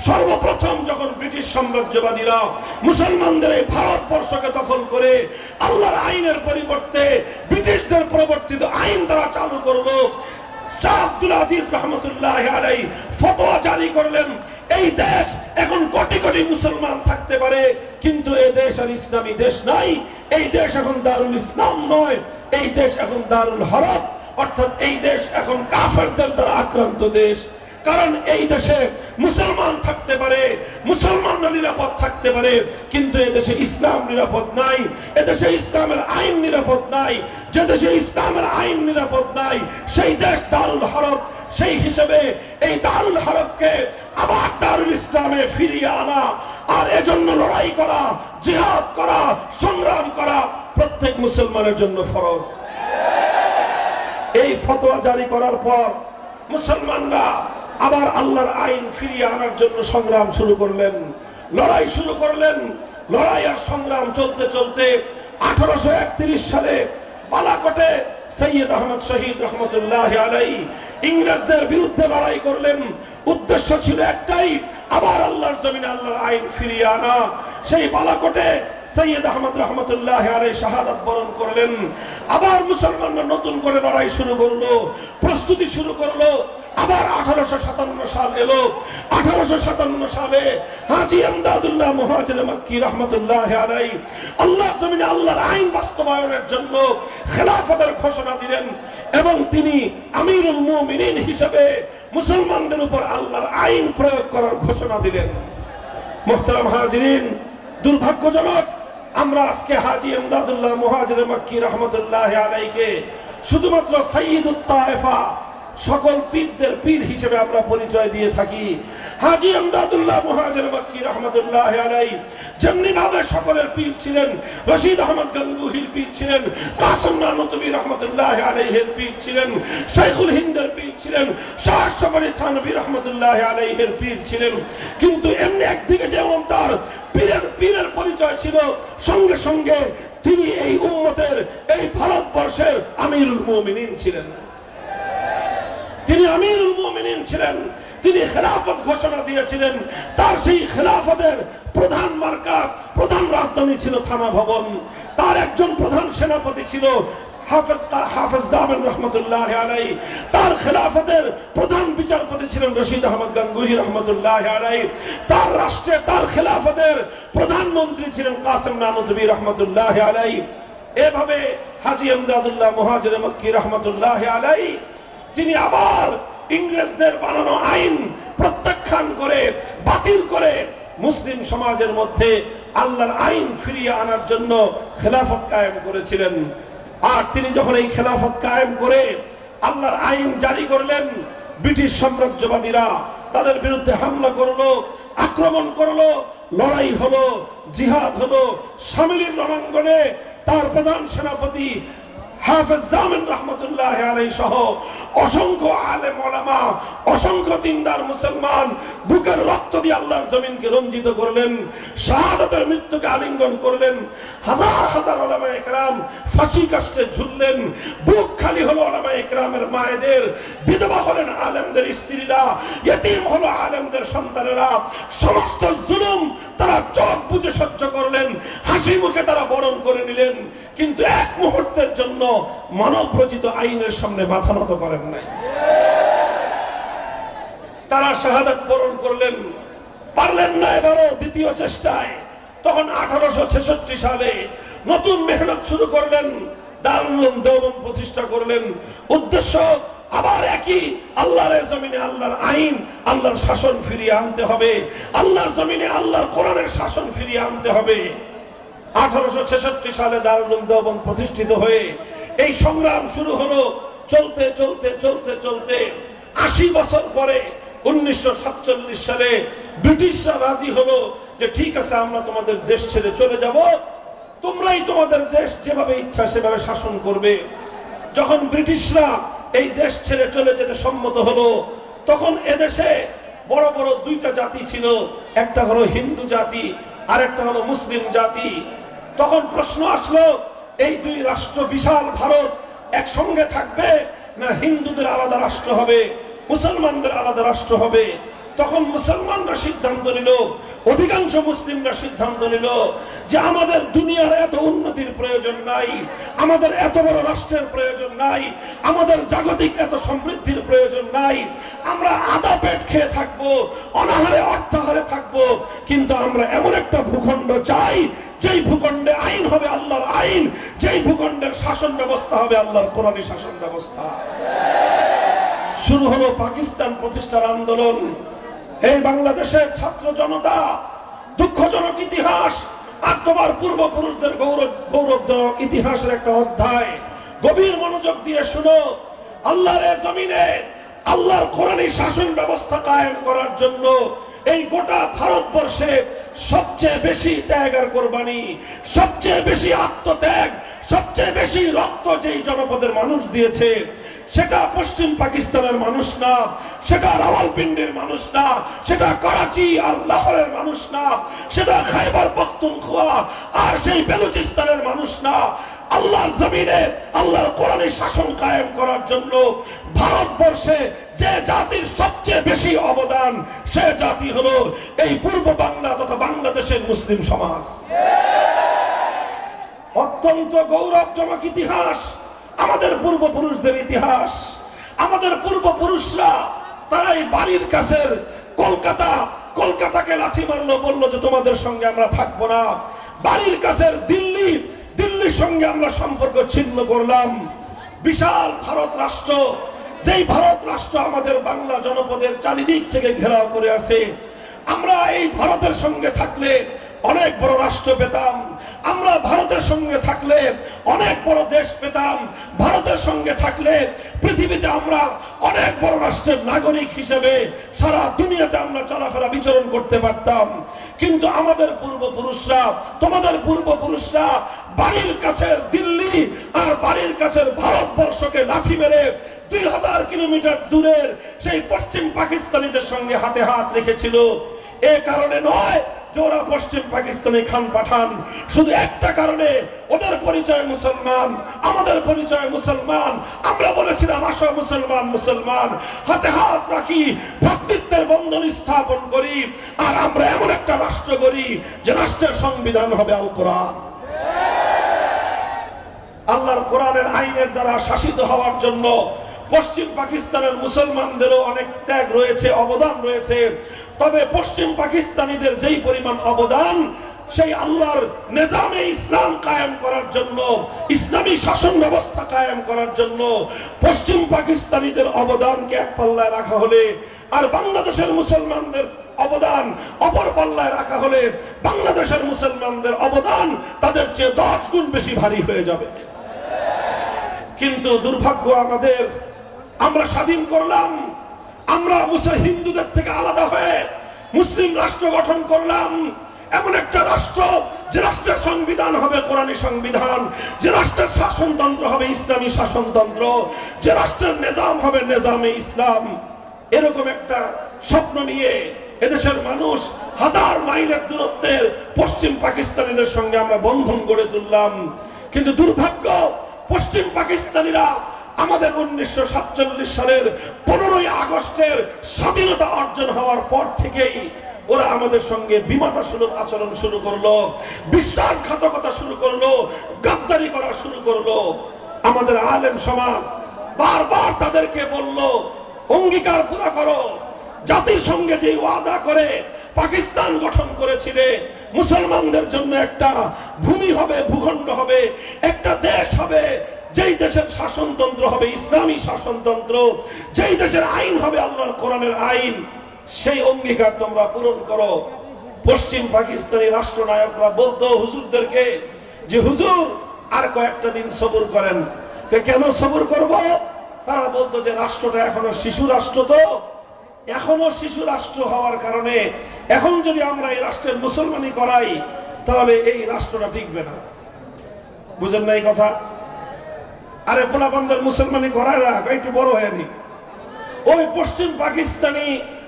সর্বপ্রথম যখন ব্রিটিশ সাম্রাজ্যবাদীরা মুসলমানদের এই ভারতবর্ষকে দখল করে আল্লাহর আইনের পরিবর্তে ব্রিটিশদের প্রবর্তিত আইন তারা চালু করলো, শাহ আব্দুল আজিজ রহমতুল্লাহি আলাইহি ফতোয়া জারি করলেন, এই দেশ এখন কোটি কোটি মুসলমান থাকতে পারে, কিন্তু এই দেশ আর ইসলামী দেশ নাই। এই দেশ এখন দারুল ইসলাম নয়, এই দেশ এখন দারুল হরব, অর্থাৎ এই দেশ এখন কাফেরদের দ্বারা আক্রান্ত দেশ। কারণ এই দেশে মুসলমান থাকতে পারে, মুসলমানরা নিরাপদ থাকতে পারে, কিন্তু এদেশে ইসলাম নিরাপদ নাই, এদেশে ইসলামের আইন নিরাপদ নাই। যে দেশে ইসলামের আইন নিরাপদ নাই সেই দেশ দারুল হরব। সেই হিসেবে এই দারুল হরবকে আবার দারুল ইসলামে ফিরিয়ে আনা আর এজন্য লড়াই করা, জিহাদ করা, সংগ্রাম করা প্রত্যেক মুসলমানের জন্য ফরজ। এই ফতোয়া জারি করার পর মুসলমানরা আবার আল্লাহর আইন ফিরিয়ে আনার জন্য সংগ্রাম শুরু করলেন, লড়াই শুরু করলেন। লড়াই আর সংগ্রাম চলতে চলতে 1831 সালে বালাকোটে সৈয়দ আহমদ শহীদ রহমতুল্লাহি আলাইহি ইংরেজদের বিরুদ্ধে লড়াই করলেন। উদ্দেশ্য ছিল একটাই, আবার আল্লাহর জমিনে আল্লাহর আইন ফিরিয়ে আনা। সেই বালাকোটে সৈয়দ আহমদ রহমতুল্লাহি আলাইহি শাহাদাত বরণ করলেন। আবার মুসলমানরা নতুন করে লড়াই শুরু করলো, প্রস্তুতি শুরু করলো। আবার 1857 সাল এলো। 1857 সালে হাজী আমদাদুল্লাহ মুহাজির মক্কি রহমতুল্লাহি আলাইহি আল্লাহর জমিনে আল্লাহর আইন বাস্তবায়নের জন্য খেলাফতের ঘোষণা দিলেন এবং তিনি আমিরুল মুমিনিন হিসেবে মুসলমানদের উপর আল্লাহর আইন প্রয়োগ করার ঘোষণা দিলেন। মুহতারাম হাজিরিন, দুর্ভাগ্যজনক আমরা আজকে হাজী আমদাদুল্লাহ মুহাজির মক্কি রহমতুল্লাহি আলাইহিকে শুধুমাত্র সাইয়্যিদুত তায়েফা সকল পীরদের পীর হিসেবে আমরা পরিচয় দিয়ে থাকি। হাজী আমদাদুল্লাহ মুহাজির মক্কি রহমতুল্লাহ আলাইহি যেমনি ভাবে সকলের পীর ছিলেন, রশিদ আহমদ গঙ্গুহির পীর ছিলেন, কাসেম নানুতুবি রহমতুল্লাহ আলাইহির পীর ছিলেন, শাইখুল হিন্দের পীর ছিলেন, শাহ আশরাফ আলী থানভী রহমতুল্লাহ আলাইহির পীর ছিলেন। কিন্তু এমনি একদিকে যেমন তার পীরের পরিচয় ছিল, সঙ্গে সঙ্গে তিনি এই উম্মতের, এই ভারতবর্ষের আমিরুল মুমিনিন ছিলেন। তিনি আমিরুল মুমিনিন ছিলেন। তিনি খেলাফত ঘোষণা দিয়েছিলেন। তার সেই খেলাফতের প্রধান মার্কাজ, প্রধান রাজধানী ছিল থানা ভবন। তার একজন প্রধান সেনাপতি ছিল হাফেজ জামান রহমতুল্লাহ আলাইহি। তার খেলাফতের প্রধান বিচারপতি ছিলেন রশিদ আহমদ গঙ্গুহি রহমতুল্লাহ আলাইহি। তার রাষ্ট্রে, তার খেলাফতের প্রধানমন্ত্রী ছিলেন কাসেম নানুতুবি রহমতুল্লাহ আলাইহি। এভাবে হাজী আমদাদুল্লাহ মুহাজির মক্কি রহমতুল্লাহ আলাইহি তিনি আবার ইংরেজদের বানানো আইন প্রত্যাখ্যান করে, বাতিল করে মুসলিম সমাজের মধ্যে আল্লাহর আইন ফিরিয়ে আনার জন্য খেলাফত কায়েম করেছিলেন। আর তিনি যখন এই খেলাফত কায়েম করে আল্লাহর আইন জারি করলেন, ব্রিটিশ সাম্রাজ্যবাদীরা তাদের বিরুদ্ধে হামলা করলো, আক্রমণ করলো, লড়াই হলো, জিহাদ হলো। শামিলির রণাঙ্গনে তার প্রধান সেনাপতি হাফেজ জামান রহমতুল্লাহ আলাইহি সহ অসংখ্য আলেম ওলামা, অসংখ্য দিনদার মুসলমান বুকের রক্ত দিয়ে আল্লাহর জমিনকে রঞ্জিত করলেন, শাহাদাতের মৃত্যুকে আলিঙ্গন করলেন। হাজার হাজার ওলামায়ে কেরাম ফাঁসি কাস্টে ঝুললেন। বুক খালি হলো ওলামায়ে কেরামের মায়েদের, বিধবা হলেন আলেমদের স্ত্রীরা, ইতিম হলো আলেমদের সন্তানেরা। সমস্ত জুলুম তারা চোখ বুজে সহ্য করলেন, হাসি মুখে তারা বরণ করে নিলেন। কিন্তু এক মুহূর্তের জন্য মানব রচিত আইনের সামনে মাথা নত করেন নাই। তারা শাহাদাত বরণ করলেন, পারলেন না এবারও দ্বিতীয় চেষ্টায়। তখন 1866 সালে নতুন মেহনত শুরু করলেন, দারুল উলুম দেওবন্দ প্রতিষ্ঠা করলেন। উদ্দেশ্য আবার একই, আল্লাহর জমিনে আল্লাহর আইন, আল্লাহর শাসন ফিরিয়ে আনতে হবে। আল্লাহর জমিনে আল্লাহর কোরআনের শাসন ফিরিয়ে আনতে হবে। 1866 সালে দারুল উলুম দেওবন্দ প্রতিষ্ঠিত হয়ে এই সংগ্রাম শুরু হলো। চলতে চলতে চলতে চলতে 80 বছর পরে 1947 সালে ব্রিটিশরা রাজি হলো যে ঠিক আছে, আমরা তোমাদের দেশ ছেড়ে চলে যাব, তোমরাই তোমাদের দেশ যেভাবে ইচ্ছা সেভাবে শাসন করবে। যখন ব্রিটিশরা এই দেশ ছেড়ে চলে যেতে সম্মত হলো, তখন এদেশে বড় বড় দুইটা জাতি ছিল, একটা হলো হিন্দু জাতি আর একটা হলো মুসলিম জাতি। তখন প্রশ্ন আসলো, এই দুই রাষ্ট্র, বিশাল ভারত একসঙ্গে থাকবে না হিন্দুদের আলাদা রাষ্ট্র হবে, মুসলমানদের আলাদা রাষ্ট্র হবে? তখন মুসলমানরা সিদ্ধান্ত নিল, অধিকাংশ মুসলিমরা সিদ্ধান্ত নিল যে আমাদের দুনিয়ার এত উন্নতির প্রয়োজন নাই, আমাদের এত বড় রাষ্ট্রের প্রয়োজন নাই, আমাদের জাগতিক এত সমৃদ্ধির প্রয়োজন নাই। আমরা আধা পেট খেয়ে থাকবো, অনাহারে অর্থাহারে থাকবো, কিন্তু আমরা এমন একটা ভূখণ্ড চাই যেই ভূখণ্ডে আইন হবে আল্লাহর আইন, যেই ভূখণ্ডের শাসন ব্যবস্থা হবে আল্লাহর কোরআনী শাসন ব্যবস্থা। শুরু হলো পাকিস্তান প্রতিষ্ঠার আন্দোলন। এই বাংলাদেশের ছাত্র জনতা, দুঃখজনক ইতিহাস, আর তোমার পূর্বপুরুষদের গৌরবজনক ইতিহাসের একটা অধ্যায়। গভীর মনোযোগ দিয়ে শুনো। আল্লাহর জমিনে আল্লাহর কোরআনী শাসন ব্যবস্থা কায়েম করার জন্য এই গোটা ভারতবর্ষে সবচেয়ে বেশি ত্যাগ আর কোরবানি, সবচেয়ে বেশি আত্মত্যাগ, সবচেয়ে বেশি রক্ত যেই জনপদের মানুষ দিয়েছে, সেটা পশ্চিম পাকিস্তানের মানুষ না, সেটা রাওয়ালপিন্ডির মানুষ না, সেটা করাচি আর লাহোরের মানুষ না, সেটা খাইবার পখতুনখোয়া আর সেই বেলুচিস্তানের মানুষ না। আল্লাহর জমিনে আল্লাহর কোরআনের শাসন কায়েম করার জন্য ভারতবর্ষে যে জাতির সবচেয়ে বেশি অবদান, সে জাতি হলো এই পূর্ব বাংলা তথা বাংলাদেশের মুসলিম সমাজ। অত্যন্ত গৌরবজনক ইতিহাস আমাদের পূর্বপুরুষদের ইতিহাস। আমাদের পূর্বপুরুষরা তারাই বাড়ির কাছের কলকাতাকে লাথি মারলো, বললো যে তোমাদের সঙ্গে আমরা থাকবো না। বাড়ির কাছের দিল্লির সঙ্গে আমরা সম্পর্ক ছিন্ন করলাম। বিশাল ভারত রাষ্ট্র, যেই ভারত রাষ্ট্র আমাদের বাংলা জনপদের চারিদিক থেকে ঘেরাও করে আছে। আমরা এই ভারতের সঙ্গে থাকলে অনেক বড় রাষ্ট্র পেতাম, আমরা ভারতের সঙ্গে থাকলে অনেক বড় দেশ পেতাম, ভারতের সঙ্গে থাকলে পৃথিবীতে আমরা অনেক বড় রাষ্ট্রের নাগরিক হিসেবে সারা দুনিয়াতে আমরা চলাফেরা বিচরণ করতে পারতাম। কিন্তু আমাদের পূর্বপুরুষরা, তোমাদের পূর্বপুরুষরা বাড়ির কাছের দিল্লি আর বাড়ির কাছের ভারতবর্ষকে লাঠি মেরে 2000 কিলোমিটার দূরের সেই পশ্চিম পাকিস্তানিদের সঙ্গে হাতে হাত রেখেছিল। এ কারণে নয় যে ওরা পশ্চিম পাকিস্তানি খান পাঠান, শুধু একটা কারণে, ওদের পরিচয় মুসলমান, আমাদের পরিচয় মুসলমান। আমরা বলেছিলাম আসো মুসলমান মুসলমান, হাতে হাত রাখি, ভ্রাতৃত্বের বন্ধন স্থাপন করি, আর আমরা এমন একটা রাষ্ট্র করি যে রাষ্ট্রের সংবিধান হবে আল কোরআন। আল্লাহর কোরআনের আইনের দ্বারা শাসিত হওয়ার জন্য পশ্চিম পাকিস্তানের মুসলমানদেরও অনেক ত্যাগ রয়েছে, অবদান রয়েছে। তবে পশ্চিম পাকিস্তানিদের যেই পরিমাণ অবদান, সেই আল্লাহর নিজামে ইসলাম কায়েম করার জন্য, ইসলামী শাসন ব্যবস্থা কায়েম করার জন্য পশ্চিম পাকিস্তানিদের অবদানকে এক পাল্লায় রাখা হলে আর বাংলাদেশের মুসলমানদের অবদান অপর পাল্লায় রাখা হলে বাংলাদেশের মুসলমানদের অবদান তাদের চেয়ে 10 গুণ বেশি ভারী হয়ে যাবে। কিন্তু দুর্ভাগ্য আমাদের, আমরা স্বাধীন করলাম, আমরা হিন্দুদের থেকে আলাদা হয়ে মুসলিম রাষ্ট্র গঠন করলাম, এমন একটা রাষ্ট্র যে রাষ্ট্রের সংবিধান হবে কোরআনী সংবিধান, যে রাষ্ট্রের শাসনতন্ত্র হবে ইসলামী শাসনতন্ত্র, যে রাষ্ট্রের নিজাম হবে নিজামে ইসলাম। এরকম একটা স্বপ্ন নিয়ে এদেশের মানুষ হাজার মাইলের দূরত্বের পশ্চিম পাকিস্তানিদের সঙ্গে আমরা বন্ধন গড়ে তুললাম। কিন্তু দুর্ভাগ্য, পশ্চিম পাকিস্তানিরা আমাদের 1947 সালের 15ই আগস্টের স্বাধীনতা অর্জন হওয়ার পর থেকেই ওরা আমাদের সঙ্গে বিমাতাসুলভ আচরণ শুরু করলো, বিশ্বাসঘাতকতা শুরু করলো, গাদ্দারি করা শুরু করলো। আমাদের আলেম সমাজ বারবার তাদেরকে বলল, অঙ্গীকার পুরা করো, জাতির সঙ্গে যে ওয়াদা করে পাকিস্তান গঠন করেছিলে, মুসলমানদের জন্য একটা ভূমি হবে, ভূখণ্ড হবে, একটা দেশ হবে, যেই দেশের শাসনতন্ত্র হবে ইসলামী শাসনতন্ত্র, যেই দেশের আইন হবে আল্লাহর কোরআনের আইন, সেই অঙ্গীকার তোমরা পূরণ করো। পশ্চিম পাকিস্তানি রাষ্ট্রনায়করা বলতো হুজুরদেরকে যে হুজুর আর কয়েকটা দিন সবুর করেন। কেন সবুর করব? তারা বলতো যে রাষ্ট্রটা এখনো শিশু রাষ্ট্র, তো এখনো শিশু রাষ্ট্র হওয়ার কারণে এখন যদি আমরা এই রাষ্ট্রের মুসলমানি করাই তাহলে এই রাষ্ট্রটা টিকবে না। বুঝেন না এই কথা? আরে পোলাপানদের মুসলমানি করায় না, একটু বড় হয়নি। ওই পশ্চিম পাকিস্তানি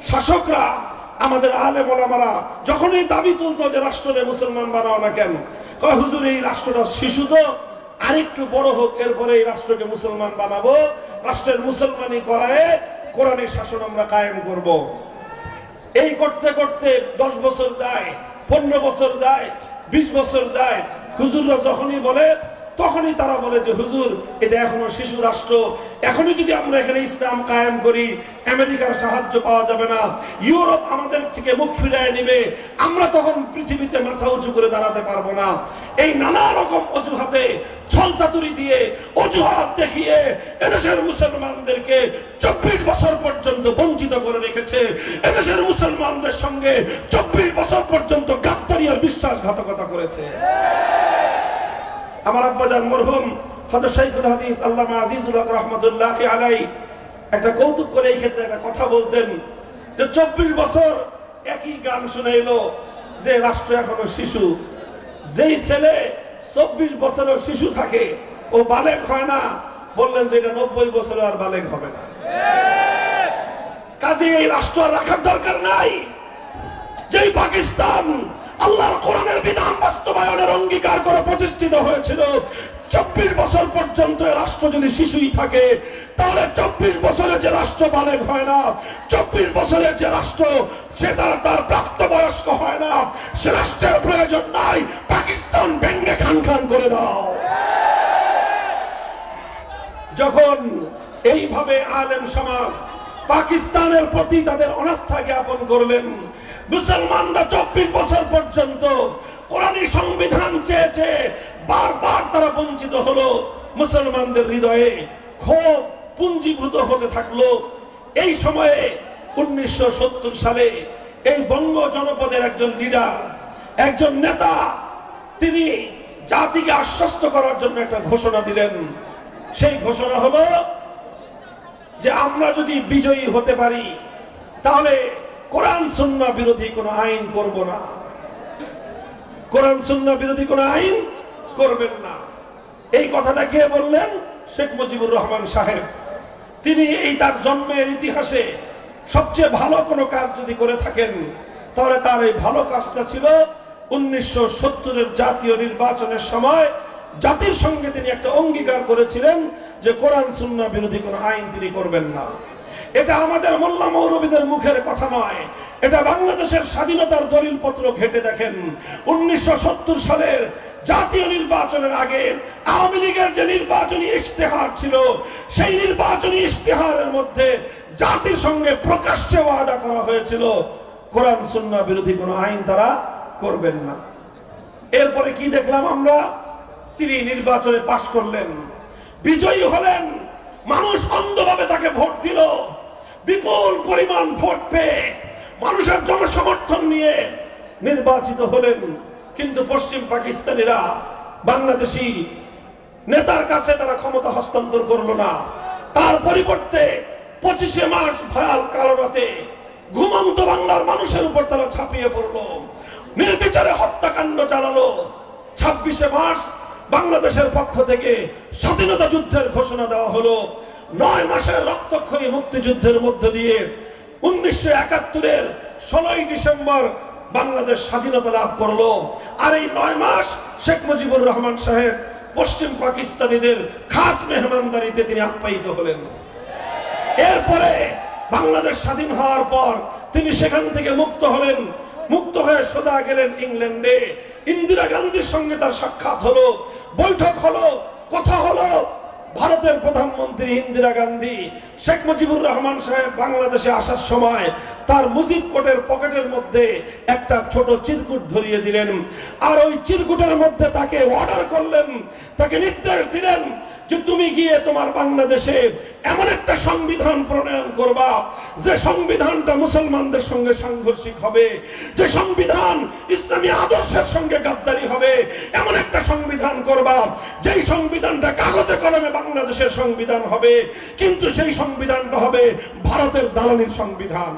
শাসকরা আমাদের আলেম ওলামারা যখনই দাবি তুলতো যে রাষ্ট্রে মুসলমান বানাও না কেন, কয় হুজুর এই রাষ্ট্রটা শিশু, তো আরেকটু বড় হোক, এরপরে এই রাষ্ট্রকে মুসলমান বানাবো, রাষ্ট্রের মুসলমানি করায় কোরআনী শাসন আমরা কায়েম করব। এই করতে করতে 10 বছর যায়, 15 বছর যায়, 20 বছর যায়। হুজুররা যখনই বলে তখনই তারা বলে যে হুজুর এটা এখনো শিশু রাষ্ট্র, এখনই যদি আমরা এখানে ইসলাম কায়েম করি আমেরিকার সাহায্য পাওয়া যাবে না, ইউরোপ আমাদের থেকে মুখ ফিরিয়ে নেবে, আমরা তখন পৃথিবীতে মাথা উঁচু করে দাঁড়াতে পারবো না। এই নানা রকম অজুহাতে, ছলচাতুরি দিয়ে, অজুহাত দেখিয়ে এদেশের মুসলমানদেরকে 24 বছর পর্যন্ত বঞ্চিত করে রেখেছে। এদেশের মুসলমানদের সঙ্গে 24 বছর পর্যন্ত গাদ্দারি আর বিশ্বাসঘাতকতা করেছে। আমার আব্বাজান মরহুম হযরত শাইখুল হাদিস আল্লামা আজিজুল হক রাহমাতুল্লাহি আলাইহি একটা কৌতুক করে এই ক্ষেত্রে একটা কথা বলতেন যে 24 বছর একই গান শুনাইলো যে রাষ্ট্র এখনো শিশু। যেই ছেলে 24 বছরের শিশু থাকে ও বালেগ হয় না, বললেন যে এটা 90 বছরে আর বালেগ হবে না। কাজে এই রাষ্ট্র আর রাখার দরকার নাই। যেই পাকিস্তান আল্লাহর কোরআনের বিধান বাস্তবায়নের অঙ্গীকার করে প্রতিষ্ঠিত হয়েছিল, 24 বছর পর্যন্ত রাষ্ট্র যদি শিশুই থাকে তাহলে 24 বছরের যে রাষ্ট্র বালেগ হয় না, 24 বছরের যে রাষ্ট্র সে তার প্রাপ্তবয়স্ক হয় না, সে রাষ্ট্রের প্রয়োজন নাই। পাকিস্তান ভেঙে খান খান করে দাও। যখন এইভাবে আলেম সমাজ পাকিস্তানের প্রতি তাদের অনাস্থা জ্ঞাপন করলেন, মুসলমানরা 24 বছর পর্যন্ত কোরআনী সংবিধান চেয়েছে, বারবার তারা বঞ্চিত হলো। মুসলমানদের হৃদয়ে ক্ষোভ পুঞ্জীভূত হতে থাকলো। এই সময়ে 1970 সালে এই বঙ্গ জনপদের একজন লিডার, একজন নেতা, তিনি জাতিকে আশ্বস্ত করার জন্য একটা ঘোষণা দিলেন। সেই ঘোষণা হলো যে আমরা যদি বিজয়ী হতে পারি তাহলে কোরআন সুন্নাহ বিরোধী কোনো আইন করব না, কোরআন সুন্নাহ বিরোধী কোনো আইন করবেন না। এই কথাটা কে বললেন? শেখ মুজিবুর রহমান সাহেব। তিনি এই তার জন্মের ইতিহাসে সবচেয়ে ভালো কোনো কাজ যদি করে থাকেন তাহলে তার এই ভালো কাজটা ছিল 1970-এর জাতীয় নির্বাচনের সময় জাতির সঙ্গে তিনি একটা অঙ্গীকার করেছিলেন যে কোরআন সুন্নাহ বিরোধী কোনো আইন তিনি করবেন না। এটা আমাদের মোল্লা মৌলবীদের মুখের কথা নয়, এটা বাংলাদেশের স্বাধীনতার দলিলপত্র ঘেটে দেখেন। 1970 সালের জাতীয় নির্বাচনের আগে আওয়ামী লীগের যে নির্বাচনী ইশতেহার ছিল, সেই নির্বাচনী ইশতেহারের মধ্যে জাতির সঙ্গে প্রকাশ্যে ওয়াদা করা হয়েছিল কোরআন সুন্নাহ বিরোধী কোনো আইন তারা করবেন না। এরপরে কি দেখলাম আমরা? তিনি নির্বাচনে পাশ করলেন, বিজয়ী হলেন, মানুষ অন্ধভাবে তাকে ভোট দিল, বিপুল পরিমাণ ভোট পেয়ে মানুষের জনসমর্থন নিয়ে নির্বাচিত হলেন। কিন্তু পশ্চিম পাকিস্তানিরা বাংলাদেশি নেতার কাছে তারা ক্ষমতা হস্তান্তর করলো না। তার পরিবর্তে 25শে মার্চ ভয়াল কালো রাতে ঘুমন্ত বাংলার মানুষের উপর তারা ঝাঁপিয়ে পড়লো, নির্বিচারে হত্যাকাণ্ড চালালো। 26শে মার্চ বাংলাদেশের পক্ষ থেকে স্বাধীনতা যুদ্ধের ঘোষণা দেওয়া হলো। 9 মাসের রক্তক্ষয়ী মুক্তিযুদ্ধের মধ্য দিয়ে 1971-এর 16ই ডিসেম্বর বাংলাদেশ স্বাধীনতা লাভ করলো। আর এই 9 মাস শেখ মুজিবুর রহমান সাহেব পশ্চিম পাকিস্তানিদের খাস মেহমানদারিতে তিনি আপ্যায়িত হলেন। এরপরে বাংলাদেশ স্বাধীন হওয়ার পর তিনি সেখান থেকে মুক্ত হলেন। মুক্ত হয়ে সোজা গেলেন ইংল্যান্ডে। ইন্দিরা গান্ধীর সঙ্গে তার সাক্ষাৎ হলো, বৈঠক হলো, কথা হলো। ভারতের প্রধানমন্ত্রী ইন্দিরা গান্ধী শেখ মুজিবুর রহমান সাহেব বাংলাদেশে আসার সময় তার মুজিব কোটের পকেটের মধ্যে একটা ছোট চিরকুট ধরিয়ে দিলেন। আর ওই চিরকুটের মধ্যে তাকে অর্ডার করলেন, তাকে নির্দেশ দিলেন যে তুমি গিয়ে তোমার বাংলাদেশে এমন একটা সংবিধান প্রণয়ন করবা যে সংবিধানটা মুসলমানদের সঙ্গে সাংঘর্ষিক হবে, যে সংবিধান ইসলামী আদর্শের সঙ্গে গাদ্দারি হবে, এমন একটা সংবিধান করবা যেই সংবিধানটা কাগজে কলমে বাংলাদেশের সংবিধান হবে, কিন্তু সেই সংবিধানটা হবে ভারতের দালালির সংবিধান।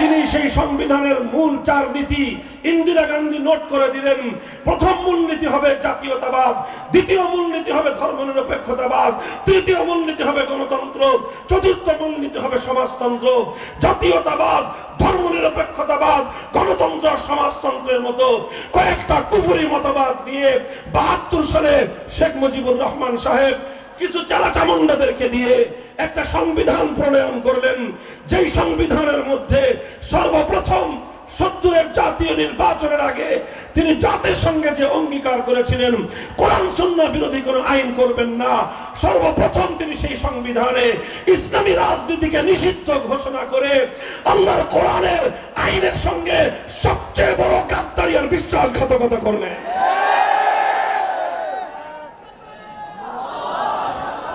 তিনি সেই সংবিধানের মূল 4 নীতি ইন্দিরা গান্ধী নোট করে দিলেন। প্রথম মূলনীতি হবে জাতীয়তাবাদ, দ্বিতীয় মূলনীতি হবে ধর্মনিরপেক্ষতাবাদ, তৃতীয় মূলনীতি হবে গণতন্ত্র, চতুর্থ মূলনীতি হবে সমাজতন্ত্র। জাতীয়তাবাদ, ধর্মনিরপেক্ষতাবাদ, গণতন্ত্র, সমাজতন্ত্রের মতো কয়েকটা কুফরি মতবাদ নিয়ে 72 সালে শেখ মুজিবুর রহমান সাহেব কিছু চালাচামুন্ডাদেরকে দিয়ে একটা সংবিধান প্রণয়ন করলেন, যেই সংবিধানের মধ্যে সর্বপ্রথম 70-এর জাতীয় নির্বাচনের আগে তিনি জাতির সঙ্গে যে অঙ্গীকার করেছিলেন কোরআন সুন্নাহ বিরোধী কোনো আইন করবেন না, সর্বপ্রথম তিনি সেই সংবিধানে ইসলামী রাজনীতিকে নিষিদ্ধ ঘোষণা করে আল্লাহর কোরআনের আইনের সঙ্গে সবচেয়ে বড় গাদ্দারি আর বিশ্বাসঘাতকতা করলেন।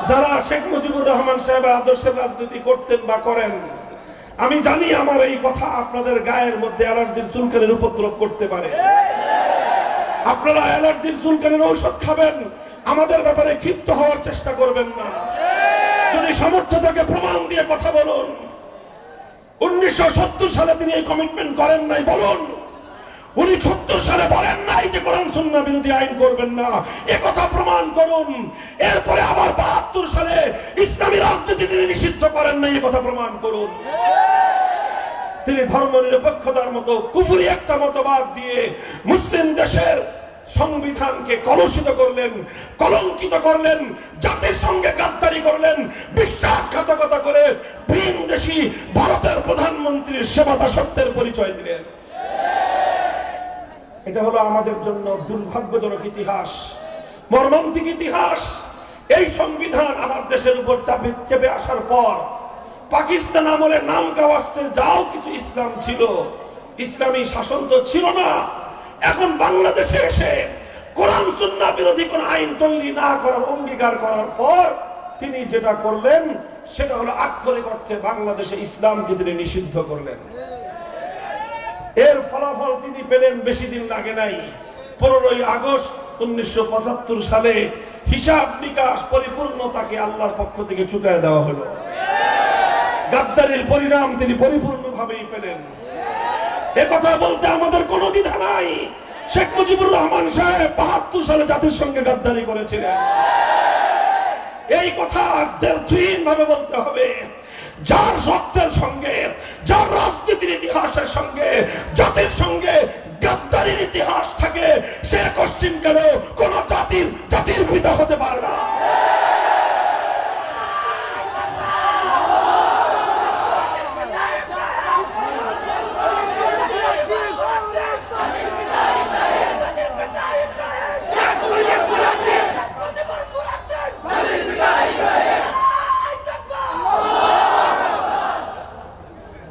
যারা শেখ মুজিবুর রহমান সাহেবের আদর্শের রাজনীতি করতেন বা করেন, আমি জানি আমার এই কথা আপনাদের গায়ের মধ্যে অ্যালার্জির চুলকানির উপদ্রব করতে পারে। আপনারা অ্যালার্জির চুলকানির ঔষধ খাবেন, আমাদের ব্যাপারে ক্ষিপ্ত হওয়ার চেষ্টা করবেন না। যদি সামর্থ্য থাকে প্রমাণ দিয়ে কথা বলুন। 1970 সালে তিনি এই কমিটমেন্ট করেন নাই, বলুন। উনি 70 সালে বলেন নাই যে কোরআন সুন্নাহ বিরোধী আইন করবেন না, এ কথা প্রমাণ করুন। এরপরে আবার 72 সালে ইসলামী রাজনীতি তিনি নিষিদ্ধ করেন নাই, এ কথা প্রমাণ করুন। তিনি ধর্মনিরপেক্ষতার মতো কুফরি একটা মতবাদ দিয়ে মুসলিম দেশের সংবিধানকে কলুষিত করলেন, কলঙ্কিত করলেন, জাতির সঙ্গে গাদ্দারি করলেন, বিশ্বাসঘাতকতা করে ভিনদেশী ভারতের প্রধানমন্ত্রীর সেবা দাসত্বের পরিচয় দিলেন। এটা হলো আমাদের জন্য দুর্ভাগ্যজনক ইতিহাস, মর্মান্তিক ইতিহাস। এই সংবিধান আমার দেশের উপর চেপে আসার পর পাকিস্তান আমলে নাম কাওয়াস্তে যাও কিছু ইসলাম ছিল, ইসলামী শাসন তো ছিল না। এখন বাংলাদেশে এসে কোরআন সুন্নাহ বিরোধী কোন আইন তৈরি না করার অঙ্গীকার করার পর তিনি যেটা করলেন সেটা হলো আক্ষরিক অর্থে বাংলাদেশে ইসলামকে তিনি নিষিদ্ধ করলেন। এর ফলাফল তিনি পেলেন বেশি দিন লাগে নাই। 15ই আগস্ট 1975 সালে হিসাব নিকাশ পরিপূর্ণ তাকে আল্লাহর পক্ষ থেকে চুকায় দেওয়া হলো। গাদ্দারির পরিণাম তিনি পরিপূর্ণভাবেই পেলেন। এ কথা বলতে আমাদের কোনো দ্বিধা নাই। শেখ মুজিবুর রহমান সাহেব 72 সালে জাতির সঙ্গে গাদ্দারি করেছিলেন। এই কথা দৃঢ় ভাবে বলতে হবে। যার রক্তের সঙ্গে, যার রাজনীতির ইতিহাসের সঙ্গে জাতির সঙ্গে গাদ্দারির ইতিহাস থাকে, সে কোশ্চিন কেন কোন জাতির পিতা হতে পারে না।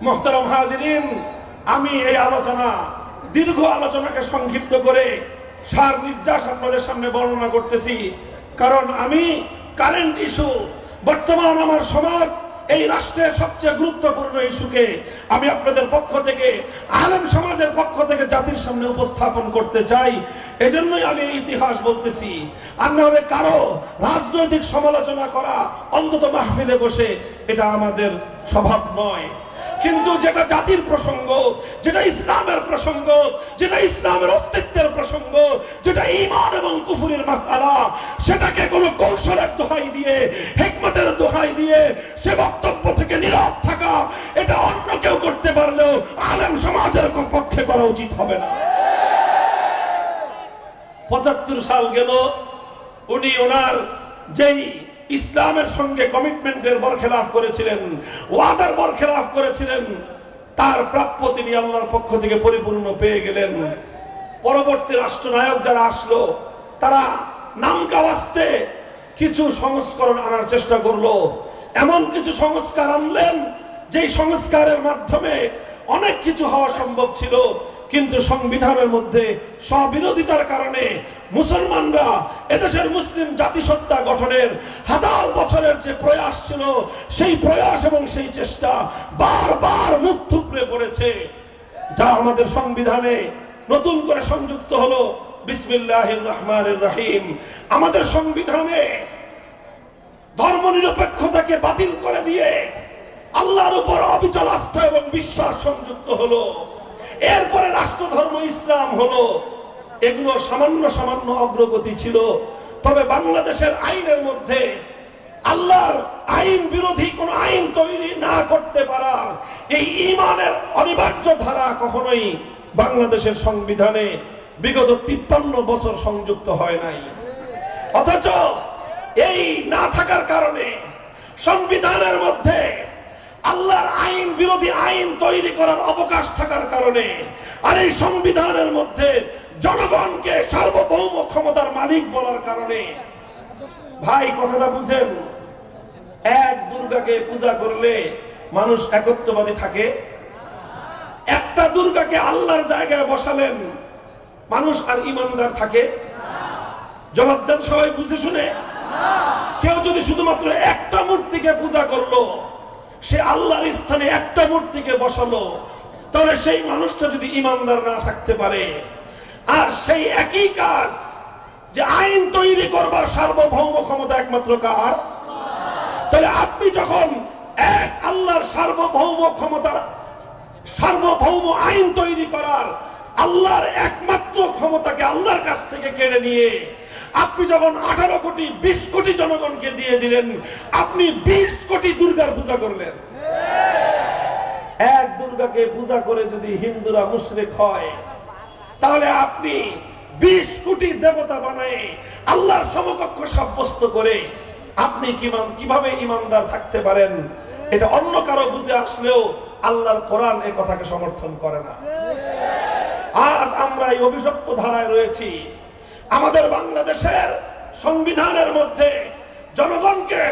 মোহতারাম হাজিরিন, আমি এই দীর্ঘ আলোচনাকে সংক্ষিপ্ত করে সার নির্যাস আপনাদের সামনে বর্ণনা করতেছি, কারণ আমি কারেন্ট ইস্যু, বর্তমান আমার সমাজ, এই রাষ্ট্রের সবচেয়ে গুরুত্বপূর্ণ ইস্যুকে আমি আপনাদের পক্ষ থেকে, আলেম সমাজের পক্ষ থেকে জাতির সামনে উপস্থাপন করতে চাই। এজন্যই আমি এই ইতিহাস বলতেছি। আর না হলে কারো রাজনৈতিক সমালোচনা করা, অন্তত মাহফিলে বসে, এটা আমাদের স্বভাব নয়। কিন্তু যেটা জাতির প্রসঙ্গ, যেটা ইসলামের প্রসঙ্গ, যেটা ইসলামের অস্তিত্বের প্রসঙ্গ, যেটা ঈমান এবং কুফরের মাসআলা, সেটাকে কোনো কৌশলের দোহাই দিয়ে, হিকমতের দোহাই দিয়ে সে বক্তব্য থেকে নীরব থাকা, এটা অন্য কেউ করতে পারলেও আলেম সমাজের পক্ষে করা উচিত হবে না। 75 সাল গেল, উনি ওনার যেই ইসলামের সঙ্গে কমিটমেন্টের বরখেলাপ করেছিলেন, ওয়াদার বরখেলাপ করেছিলেন, তার প্রাপ্য তিনি আল্লাহর পক্ষ থেকে পরিপূর্ণ পেয়ে গেলেন। পরবর্তী রাষ্ট্রনায়ক যারা আসলো, তারা নামকাওয়াস্তে কিছু সংস্করণ আনার চেষ্টা করলো। এমন কিছু সংস্কার আনলেন যেই সংস্কারের মাধ্যমে অনেক কিছু হওয়া সম্ভব ছিল, কিন্তু সংবিধানের মধ্যে স্ববিরোধিতার কারণে মুসলমানরা, এদেশের মুসলিম জাতিসত্তা গঠনের 1000 বছরের যে প্রয়াস ছিল, সেই প্রয়াস এবং সেই চেষ্টা বারবার মুখ থুবড়ে পড়েছে। যা আমাদের সংবিধানে নতুন করে সংযুক্ত হলো বিসমিল্লাহির রহমানির রহিম। আমাদের সংবিধানে ধর্মনিরপেক্ষতাকে বাতিল করে দিয়ে আল্লাহর উপর অবিচল আস্থা এবং বিশ্বাস সংযুক্ত হলো। এরপরে রাষ্ট্র ধর্ম ইসলাম হলো। এগুলো সামান্য সামান্য অগ্রগতি ছিল। তবে বাংলাদেশের আইনের মধ্যে আল্লাহর আইন বিরোধী কোন আইন তৈরি না করতে পারার এই ঈমানের অনিবার্য ধারা কখনোই বাংলাদেশের সংবিধানে বিগত 53 বছর সংযুক্ত হয় নাই। অথচ এই না থাকার কারণে সংবিধানের মধ্যে আল্লাহর আইন বিরোধী আইন তৈরি করার অবকাশ থাকার কারণে, আর এই সংবিধানের মধ্যে জনগণকে সার্বভৌম ক্ষমতার মালিক বলার কারণে, ভাই কথাটা বুঝেন, এক দুর্গাকে পূজা করলে মানুষ একত্ববাদী থাকে? একটা দুর্গাকে আল্লাহর জায়গায় বসালেন, মানুষ আর ইমানদার থাকে? জবাব দেন সবাই বুঝে শুনে। কেউ যদি শুধুমাত্র একটা মূর্তিকে পূজা করলো, সে আল্লাহর স্থানে একটা মূর্তিকে বসালো, তাহলে সেই মানুষটা যদি ইমানদার না থাকতে পারে, আর সেই একই কাজ যে আইন তৈরি করবার সার্বভৌম ক্ষমতা একমাত্র কার? তাহলে আপনি যখন এক আল্লাহর সার্বভৌম ক্ষমতার, সার্বভৌম আইন তৈরি করার আল্লাহর একমাত্র ক্ষমতাকে আল্লাহর কাছ থেকে কেড়ে নিয়ে আপনি যখন 18 কোটি 20 কোটি জনগণকে দিয়ে দিলেন, আপনি 20 কোটি দুর্গার পূজা করলেন। এক দুর্গাকে পূজা করে যদি হিন্দুরা মুশরিক হয়, তাহলে আপনি 20 কোটি দেবতা বানায় আল্লাহর সমকক্ষ সাব্যস্ত করে আপনি কিভাবে ইমানদার থাকতে পারেন? এটা অন্য কারো বুঝে আসলেও আল্লাহর কোরআন এই কথাকে সমর্থন করে না। আজ আমরা এই অভিশপ্ত ধারায় রয়েছি। আমাদের বাংলাদেশের সংবিধানের মধ্যে জনগণকে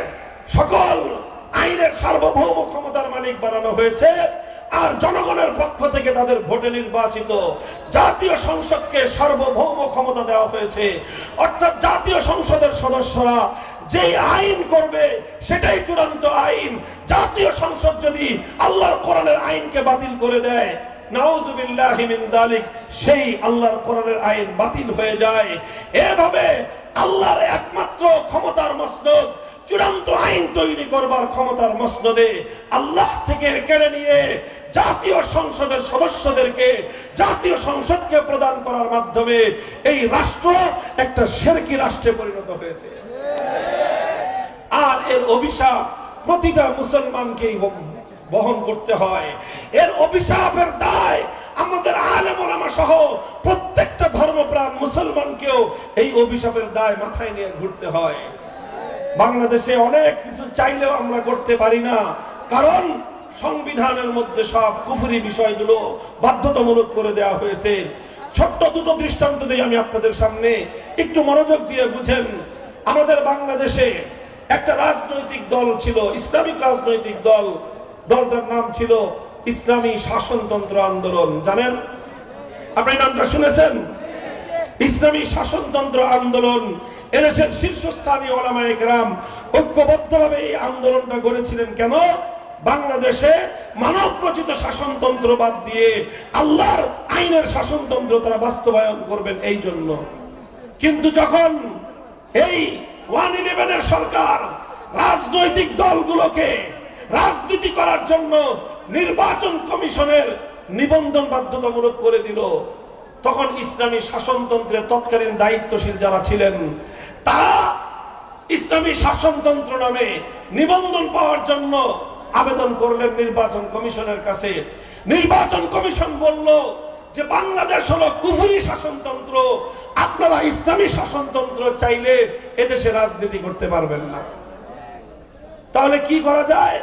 সকল আইনের সার্বভৌম ক্ষমতার মালিক বানানো হয়েছে, আর জনগণের পক্ষ থেকে তাদের ভোটে নির্বাচিত জাতীয় সংসদকে সার্বভৌম ক্ষমতা দেওয়া হয়েছে। অর্থাৎ জাতীয় সংসদের সদস্যরা যেই আইন করবে সেটাই চূড়ান্ত আইন। জাতীয় সংসদ যদি আল্লাহর কোরআনের আইনকে বাতিল করে দেয়, নাউযুবিল্লাহি মিন যালিক, সেই আল্লাহর কোরআনের আইন বাতিল হয়ে যায়। এভাবে আল্লাহর একমাত্র ক্ষমতার মসনদ, চূড়ান্ত আইন তৈরি করবার ক্ষমতার মসনদে আল্লাহ থেকে কেড়ে নিয়ে জাতীয় সংসদের সদস্যদেরকে জাতীয় সংসদকে প্রদান করার মাধ্যমে এই রাষ্ট্র একটা শিরকি রাষ্ট্রে পরিণত হয়েছে। আর এর অভিশাপ প্রতিটা মুসলমানকেই বহন করতে হয়। এর অভিশাপের দায় আমাদের আলেম ওলামা সহ প্রত্যেকটা ধর্মপ্রাণ মুসলমানকেও এই অভিশাপের দায় মাথায় নিয়ে ঘুরতে হয়। বাংলাদেশে অনেক কিছু চাইলেও আমরা করতে পারি না, কারণ সংবিধানের মধ্যে সব কুফরি বিষয়গুলো বাধ্যতামূলক করে দেওয়া হয়েছে। ছোট্ট দুটো দৃষ্টান্ত দিয়ে আমি আপনাদের সামনে, একটু মনোযোগ দিয়ে বুঝেন। আমাদের বাংলাদেশে একটা রাজনৈতিক দল ছিল, ইসলামিক রাজনৈতিক দল। দলটার নাম ছিল ইসলামী শাসনতন্ত্র আন্দোলন। জানেন? আপনি নামটা শুনেছেন? ইসলামী শাসনতন্ত্র আন্দোলন। এদেশের শীর্ষস্থানীয় ওলামায়ে কেরাম ঐক্যবদ্ধভাবে এই আন্দোলনটা গড়েছিলেন। কেন? বাংলাদেশে মানব রচিত শাসনতন্ত্র বাদ দিয়ে আল্লাহর আইনের শাসনতন্ত্র তারা বাস্তবায়ন করবেন এই জন্য। কিন্তু যখন এই 111 সরকার রাজনৈতিক দলগুলোকে রাজনীতি করার জন্য নির্বাচন কমিশনের নিবন্ধন বাধ্যতামূলক করে দিল, তখন ইসলামী শাসনতন্ত্রের তৎকালীন দায়িত্বশীল যারা ছিলেন তারা ইসলামী শাসনতন্ত্র নামে নিবন্ধন পাওয়ার জন্য আবেদন করলেন নির্বাচন কমিশনের কাছে। নির্বাচন কমিশন বলল যে বাংলাদেশ হলো কুফরি শাসনতন্ত্র, আপনারা ইসলামী শাসনতন্ত্র চাইলে এদেশে রাজনীতি করতে পারবেন না। তাহলে কি করা যায়?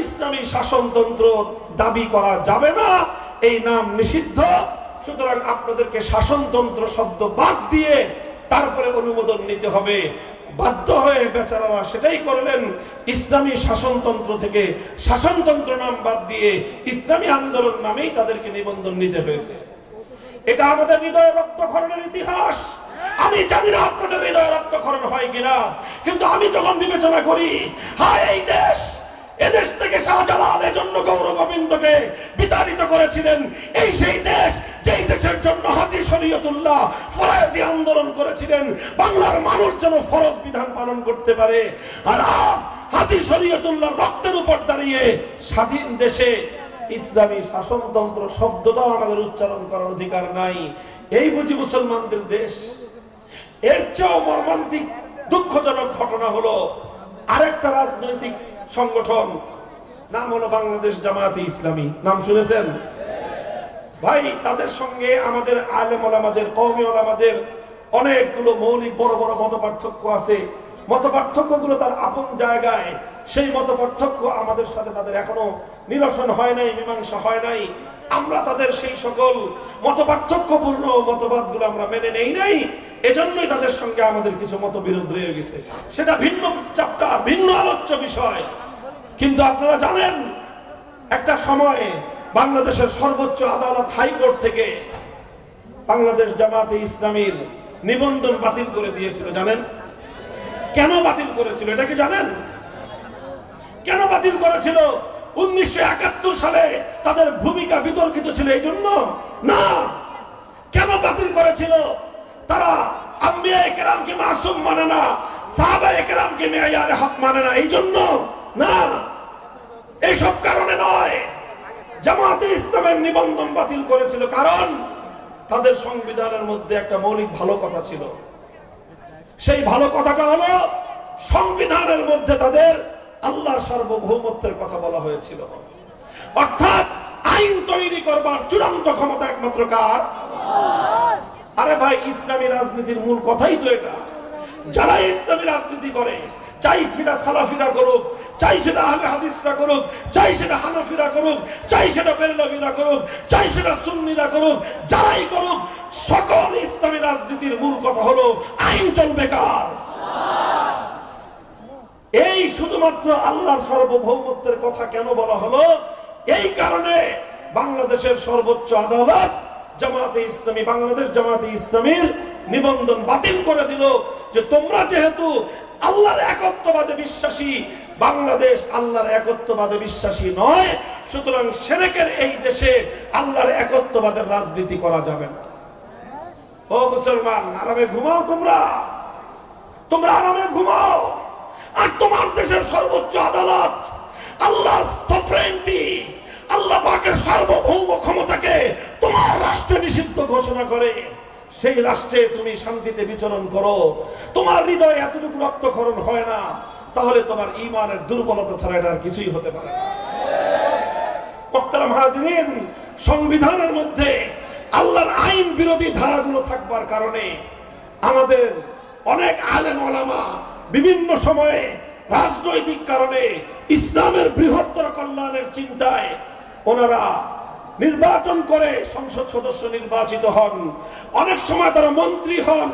ইসলামী শাসনতন্ত্র দাবি করা যাবে না, এই নাম নিষিদ্ধ, সুতরাং আপনাদেরকে শাসনতন্ত্র শব্দ বাদ দিয়ে তারপরে অনুমোদন নিতে হবে। বাধ্য হয়ে বেচারারা সেটাই করলেন, ইসলামী শাসনতন্ত্র থেকে শাসনতন্ত্র নাম বাদ দিয়ে ইসলামী আন্দোলন নামেই তাদেরকে নিবন্ধন নিতে হয়েছে। এটা আমাদের হৃদয় রক্তক্ষরণের ইতিহাস। আমি জানি না আপনাদের হৃদয় রক্তক্ষরণ হয় কিনা, কিন্তু আমি যখন বিবেচনা করি, হায় এই দেশ, এদেশ থেকে শাহজালাল এজন্য গৌর গোবিন্দকে বিতাড়িত করেছিলেন। এই সেই দেশ যেই দেশের জন্য হাজী শরীয়তুল্লাহ ফরজি আন্দোলন করেছিলেন, বাংলার মানুষ যেন ফরজ বিধান পালন করতে পারে। আর আজ হাজী শরীয়তুল্লাহ রক্তের উপর দাঁড়িয়ে স্বাধীন দেশে ইসলামী শাসনতন্ত্র শব্দটাও আমাদের উচ্চারণ করার অধিকার নাই। এই বুঝি মুসলমানদের দেশ? এর চেয়েও মর্মান্তিক দুঃখজনক ঘটনা হলো আরেকটা রাজনৈতিক সংগঠন, নাম হলো বাংলাদেশ জামায়াতে ইসলামী। নাম শুনেছেন? ভাই, তাদের সঙ্গে আমাদের আলেম ওলামাদের, কওমি ওলামাদের অনেকগুলো মৌলিক বড় বড় মতপার্থক্য আছে। মতপার্থক্যগুলো তার আপন জায়গায়, সেই মতপার্থক্য আমাদের সাথে তাদের এখনো নিরসন হয় নাই, মীমাংসা হয় নাই। আমরা তাদের সেই সকল মতপার্থক্যপূর্ণ মতবাদগুলো আমরা মেনে নেই নাই, এজন্যই তাদের সঙ্গে আমাদের কিছু মতবিরোধ রয়ে গেছে। সেটা ভিন্ন চ্যাপ্টার, ভিন্ন আলোচ্য বিষয়। কিন্তু আপনারা জানেন, একটা সময়ে বাংলাদেশের সর্বোচ্চ আদালত হাইকোর্ট থেকে বাংলাদেশ জামায়াতে ইসলামীর নিবন্ধন বাতিল করে দিয়েছিল। জানেন কেন বাতিল করেছিল? এটা কি জানেন? কেন বাতিল করেছিল? 1971 সালে তাদের ভূমিকা বিতর্কিত ছিল এই জন্য না। কেন বাতিল করেছিল? তারা আম্বিয়ায়ে কেরামকে মাসুম মানে না, সাহাবায়ে কেরামকে মেয়ারে হক মানে না, এই জন্য না, এইসব কারণে নয়। জামায়াতে ইসলামের নিবন্ধন বাতিল করেছিল কারণ তাদের সংবিধানের মধ্যে একটা মৌলিক ভালো কথা ছিল। সেই ভালো কথাটা হলো সংবিধানের মধ্যে তাদের আল্লাহর সার্বভৌমত্বের কথা বলা হয়েছিল। অর্থাৎ আইন তৈরি করবার চূড়ান্ত ক্ষমতা একমাত্র কার? আরে ভাই, ইসলামী রাজনীতির মূল কথাই তো এটা। যারা ইসলামী রাজনীতি করে, চাই সেটা সালাফিরা করুক, চাই সেটা আহলে হাদিসরা করুক, চাই সেটা হানাফিরা করুক, চাই সেটা বেরলভীরা করুক, চাই সেটা সুন্নিরা করুক, যারাই করুক, সকল ইসলামী রাজনীতির মূল কথা হলো আইন চলবে কার? এই শুধুমাত্র আল্লাহর সার্বভৌমত্বের কথা কেন বলা হলো? এই কারণে বাংলাদেশের সর্বোচ্চ আদালত জামায়াতে ইসলামী, বাংলাদেশ জামায়াতে ইসলামীর নিবন্ধন বাতিল করে দিল যে তোমরা যেহেতু আল্লাহর একত্ববাদে বিশ্বাসী, বাংলাদেশ আল্লাহর একত্ববাদে বিশ্বাসী নয়, সুতরাং শিরকের এই দেশে আল্লাহর একত্ববাদের রাজনীতি করা যাবে না। ও মুসলমান, আরামে ঘুমাও, তোমরা আরামে ঘুমাও। আর তোমার দেশের সর্বোচ্চ আদালত আল্লাহর সফরেন্টি, আল্লাহ পাকের সার্বভৌম ক্ষমতাকে তোমার রাষ্ট্রে নিষিদ্ধ ঘোষণা করে সেই রাষ্ট্রে তুমি শান্তিতে বিচরণ করো, তোমার হৃদয়ে এতটুকু রক্তক্ষরণ হয় না, তাহলে তোমার ঈমানের দুর্বলতা ছাড়া এটা আর কিছুই হতে পারে না। মুহতারাম হাজিরিন, সংবিধানের মধ্যে আল্লাহর আইন বিরোধী ধারাগুলো থাকবার কারণে আমাদের অনেক আলেম ওলামা বিভিন্ন সময়ে রাজনৈতিক কারণে ইসলামের বৃহত্তর কল্যাণের চিন্তায় ওনারা নির্বাচন করে সংসদ সদস্য নির্বাচিত হন, অনেক সময় তারা মন্ত্রী হন,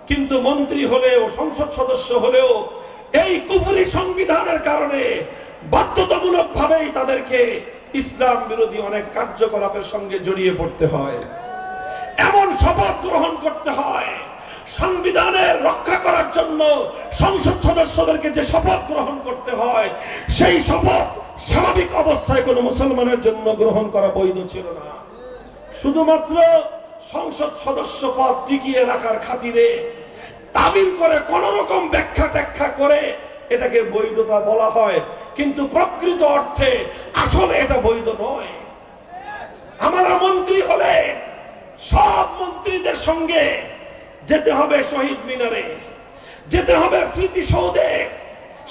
কিন্তু মন্ত্রী হলেও সংসদ সদস্য হলেও এই কুফরি সংবিধানের কারণে বাধ্যতামূলক ভাবেই তাদেরকে ইসলাম বিরোধী অনেক কার্যকলাপের সঙ্গে জড়িয়ে পড়তে হয়, এমন শপথ গ্রহণ করতে হয়। সংবিধানের রক্ষা করার জন্য সংসদ সদস্যদেরকে যে শপথ গ্রহণ করতে হয়, সেই শপথ স্বাভাবিক অবস্থায় কোনো মুসলমানের জন্য গ্রহণ করা বৈধ ছিল না। শুধুমাত্র সংসদ সদস্য পদ টিকিয়ে রাখার খাতিরে তাবিল করে কোন রকম ব্যাখ্যা ট্যাখ্যা করে এটাকে বৈধতা বলা হয়, কিন্তু প্রকৃত অর্থে আসলে এটা বৈধ নয়। আমরা মন্ত্রী হলে সব মন্ত্রীদের সঙ্গে যেতে হবে শহীদ মিনারে, যেতে হবে স্মৃতিসৌধে,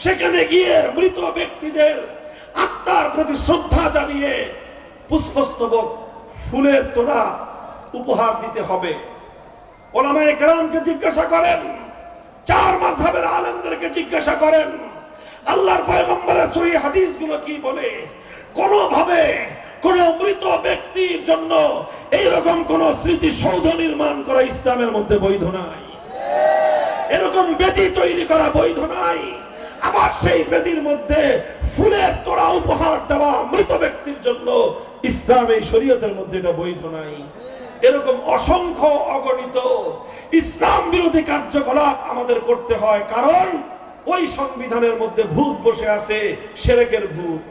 সেখানে গিয়ে মৃত ব্যক্তিদের আত্মার প্রতি শ্রদ্ধা জানিয়ে পুষ্পস্তবক, ফুলের তোড়া উপহার দিতে হবে। ওলামায়ে কেরামকে জিজ্ঞাসা করেন, চার মাযহাবের আলেমদেরকে জিজ্ঞাসা করেন, আল্লাহর পয়গম্বরের সহিহ হাদিসগুলো কি বলে? কোনোভাবে কোন মৃত ব্যক্তির জন্য এইরকম কোন স্মৃতিসৌধ নির্মাণ করা ইসলামের মধ্যে বৈধ নাই, এরকম বেদি তৈরি করা বৈধ নাই। আবার সেই বেদির মধ্যে ফুলের তোড়া উপহার দেওয়া মৃত ব্যক্তির জন্য ইসলামের শরীয়তের মধ্যে এটা বৈধ নাই। এরকম অসংখ্য অগণিত ইসলাম বিরোধী কার্যকলাপ আমাদের করতে হয়, কারণ ওই সংবিধানের মধ্যে ভূত বসে আছে, শিরকের ভূত।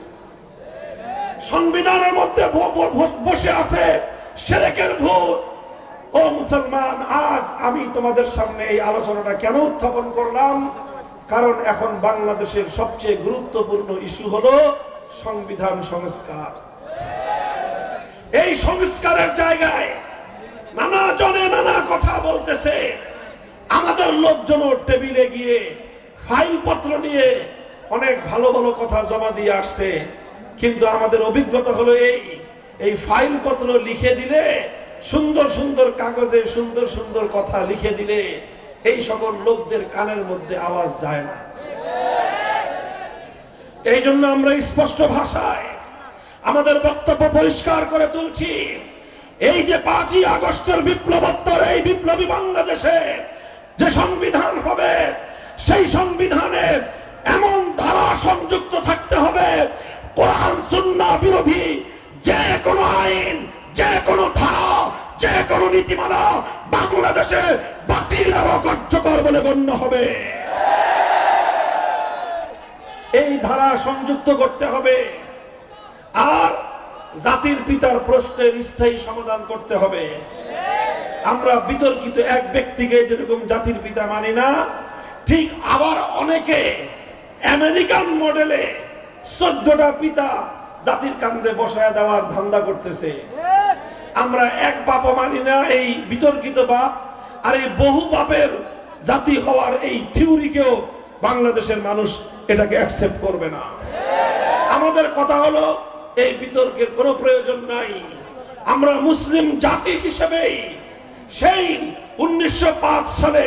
সংবিধানের মধ্যে বসে আছে শিরকের ভূত। ও মুসলমান, আজ আমি তোমাদের সামনে এই আলোচনাটা কেন উত্থাপন করলাম? কারণ এখন বাংলাদেশের সবচেয়ে গুরুত্বপূর্ণ ইস্যু হলো সংবিধান সংস্কার। এই সংস্কারের জায়গায় নানা জনে নানা কথা বলতেছে। আমাদের লোকজন টেবিলে গিয়ে ফাইলপত্র নিয়ে অনেক ভালো ভালো কথা জমা দিয়ে আসছে, কিন্তু আমাদের অভিজ্ঞতা হলো এই ফাইলপত্র লিখে দিলে, সুন্দর সুন্দর কাগজে সুন্দর সুন্দর কথা লিখে দিলে এই সকল লোকদের কানের মধ্যে আওয়াজ যায় না। এই জন্য আমরা স্পষ্ট ভাষায় আমাদের বক্তব্য পরিষ্কার করে তুলছি। এই যে 5ই আগস্টের বিপ্লবোত্তর এই বিপ্লবী বাংলাদেশে যে সংবিধান হবে, সেই সংবিধানে এমন ধারা সংযুক্ত থাকতে হবে, কোরআন সুন্নাহ বিরোধী যে কোনো আইন, যে কোনো ধারা, যে কোনো নীতিমালা বাংলাদেশে বাতিল আর অকার্যকর বলে গণ্য হবে। এই ধারা সংযুক্ত করতে হবে। আর জাতির পিতার প্রশ্নের স্থায়ী সমাধান করতে হবে। আমরা বিতর্কিত এক ব্যক্তিকে যেরকম জাতির পিতা মানি না, ঠিক আবার অনেকে আমেরিকান মডেলে 14টা পিতা জাতির কান্দে বসায় দেওয়ার ধান্দা করতেছে। আমরা এক বাপও মানি না, এই বিতর্কিত বাপ। আর এই বহু বাপের জাতি হওয়ার এই থিওরিকেও বাংলাদেশের মানুষ এটাকে অ্যাকসেপ্ট করবে না। আমাদের কথা হলো এই বিতর্কের কোনো প্রয়োজন নাই। আমরা মুসলিম জাতি হিসেবেই সেই 1905 সালে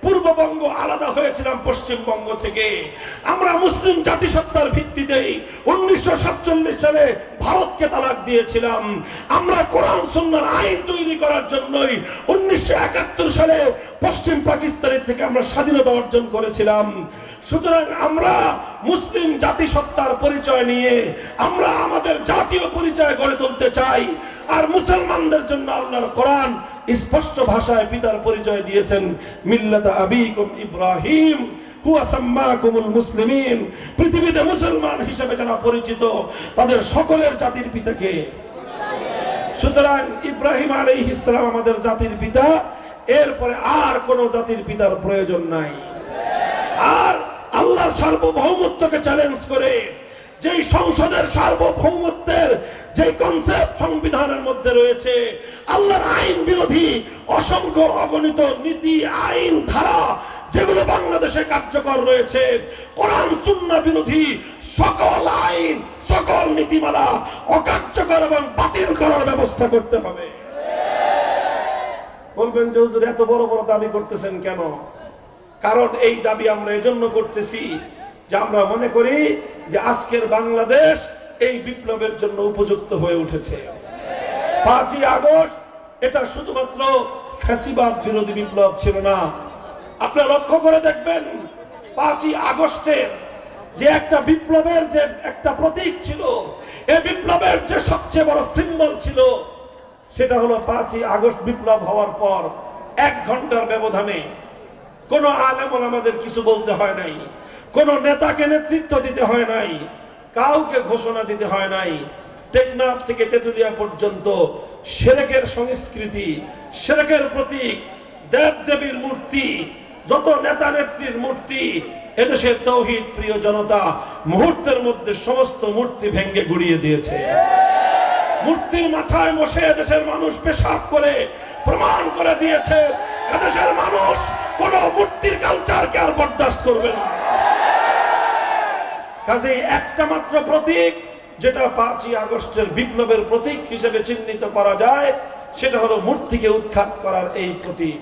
পূর্ববঙ্গ আলাদা হয়েছিলাম পশ্চিমবঙ্গ থেকে। আমরা মুসলিম জাতিসত্তার ভিত্তিতেই 1947 সালে ভারতকে তালাক দিয়েছিলাম। আমরা কোরআন সুন্নাহর আইন তৈরি করার জন্যই 1971 সালে পশ্চিম পাকিস্তানের থেকে আমরা স্বাধীনতা অর্জন করেছিলাম। সুতরাং আমরা মুসলিম জাতিসত্তার পরিচয় নিয়ে আমরা আমাদের জাতীয় পরিচয় গড়ে তুলতে চাই। আর মুসলমানদের জন্য আল্লাহর কোরআন স্পষ্ট ভাষায় পিতার পরিচয় দিয়েছেন, মিল্লাতা আবিকুম ইব্রাহিম হুয়া সাম্মাকুমুল মুসলিমিন। পৃথিবীতে মুসলমান হিসেবে যারা পরিচিত তাদের সকলের জাতির পিতাকে। সুতরাং ইব্রাহিম আলাইহিস সালাম আমাদের জাতির পিতা, এরপরে আর কোন জাতির পিতার প্রয়োজন নাই। আর আল্লাহর সার্বভৌমত্বকে চ্যালেঞ্জ করে যেই সংসদের সার্বভৌমত্বের যে কনসেপ্ট সংবিধানের মধ্যে রয়েছে, আল্লাহর আইন বিরোধী অসংখ্য অগণিত নীতি, আইন, ধারা যেগুলো বাংলাদেশে কার্যকর রয়েছে, কোরআন সুন্নাহ বিরোধী সকল আইন, সকল নীতিমালা অকার্যকর এবং বাতিল করার ব্যবস্থা করতে হবে। বলবেন যে হুজুর এত বড় বড় দাবি করতেছেন কেন? কারণ এই দাবি আমরা এজন্য করতেছি যে আমরা মনে করি যে আজকের বাংলাদেশ এই বিপ্লবের জন্য উপযুক্ত হয়ে উঠেছে। 5ই আগস্ট এটা শুধুমাত্র ফ্যাসিবাদ বিরোধী বিপ্লব ছিল না। আপনারা লক্ষ্য করে দেখবেন 5ই আগস্টের যে একটা বিপ্লবের যে একটা প্রতীক ছিল, এই বিপ্লবের যে সবচেয়ে বড় সিম্বল ছিল, সেটা হলো 5ই আগস্ট বিপ্লব হওয়ার পর 1 ঘন্টার ব্যবধানে কোন আলেম আমাদের কিছু বলতে হয় নাই, কোন নেতাকে নেতৃত্ব দিতে হয় নাই, কাউকে ঘোষণা দিতে হয় নাই। টেকনাফ থেকে তেতুলিয়া পর্যন্ত শিরকের সংস্কৃতি, শিরকের প্রতীক, দেব দেবীর মূর্তি, যত নেতা নেত্রীর মূর্তি, এদেশের তৌহিদ প্রিয় জনতা মুহূর্তের মধ্যে সমস্ত মূর্তি ভেঙে গুড়িয়ে দিয়েছে। মূর্তির মাথায় বসে এদেশের মানুষ পেশাব করে প্রমাণ করে দিয়েছে এদেশের মানুষ কোন মূর্তির কালচারকে আর বরদাস্ত করবে না। কাজেই একটা মাত্র প্রতীক যেটা 5ই আগস্টের বিপ্লবের প্রতীক হিসেবে চিহ্নিত করা যায়, সেটা হলো মূর্তিকে উৎখাত করার এই প্রতীক।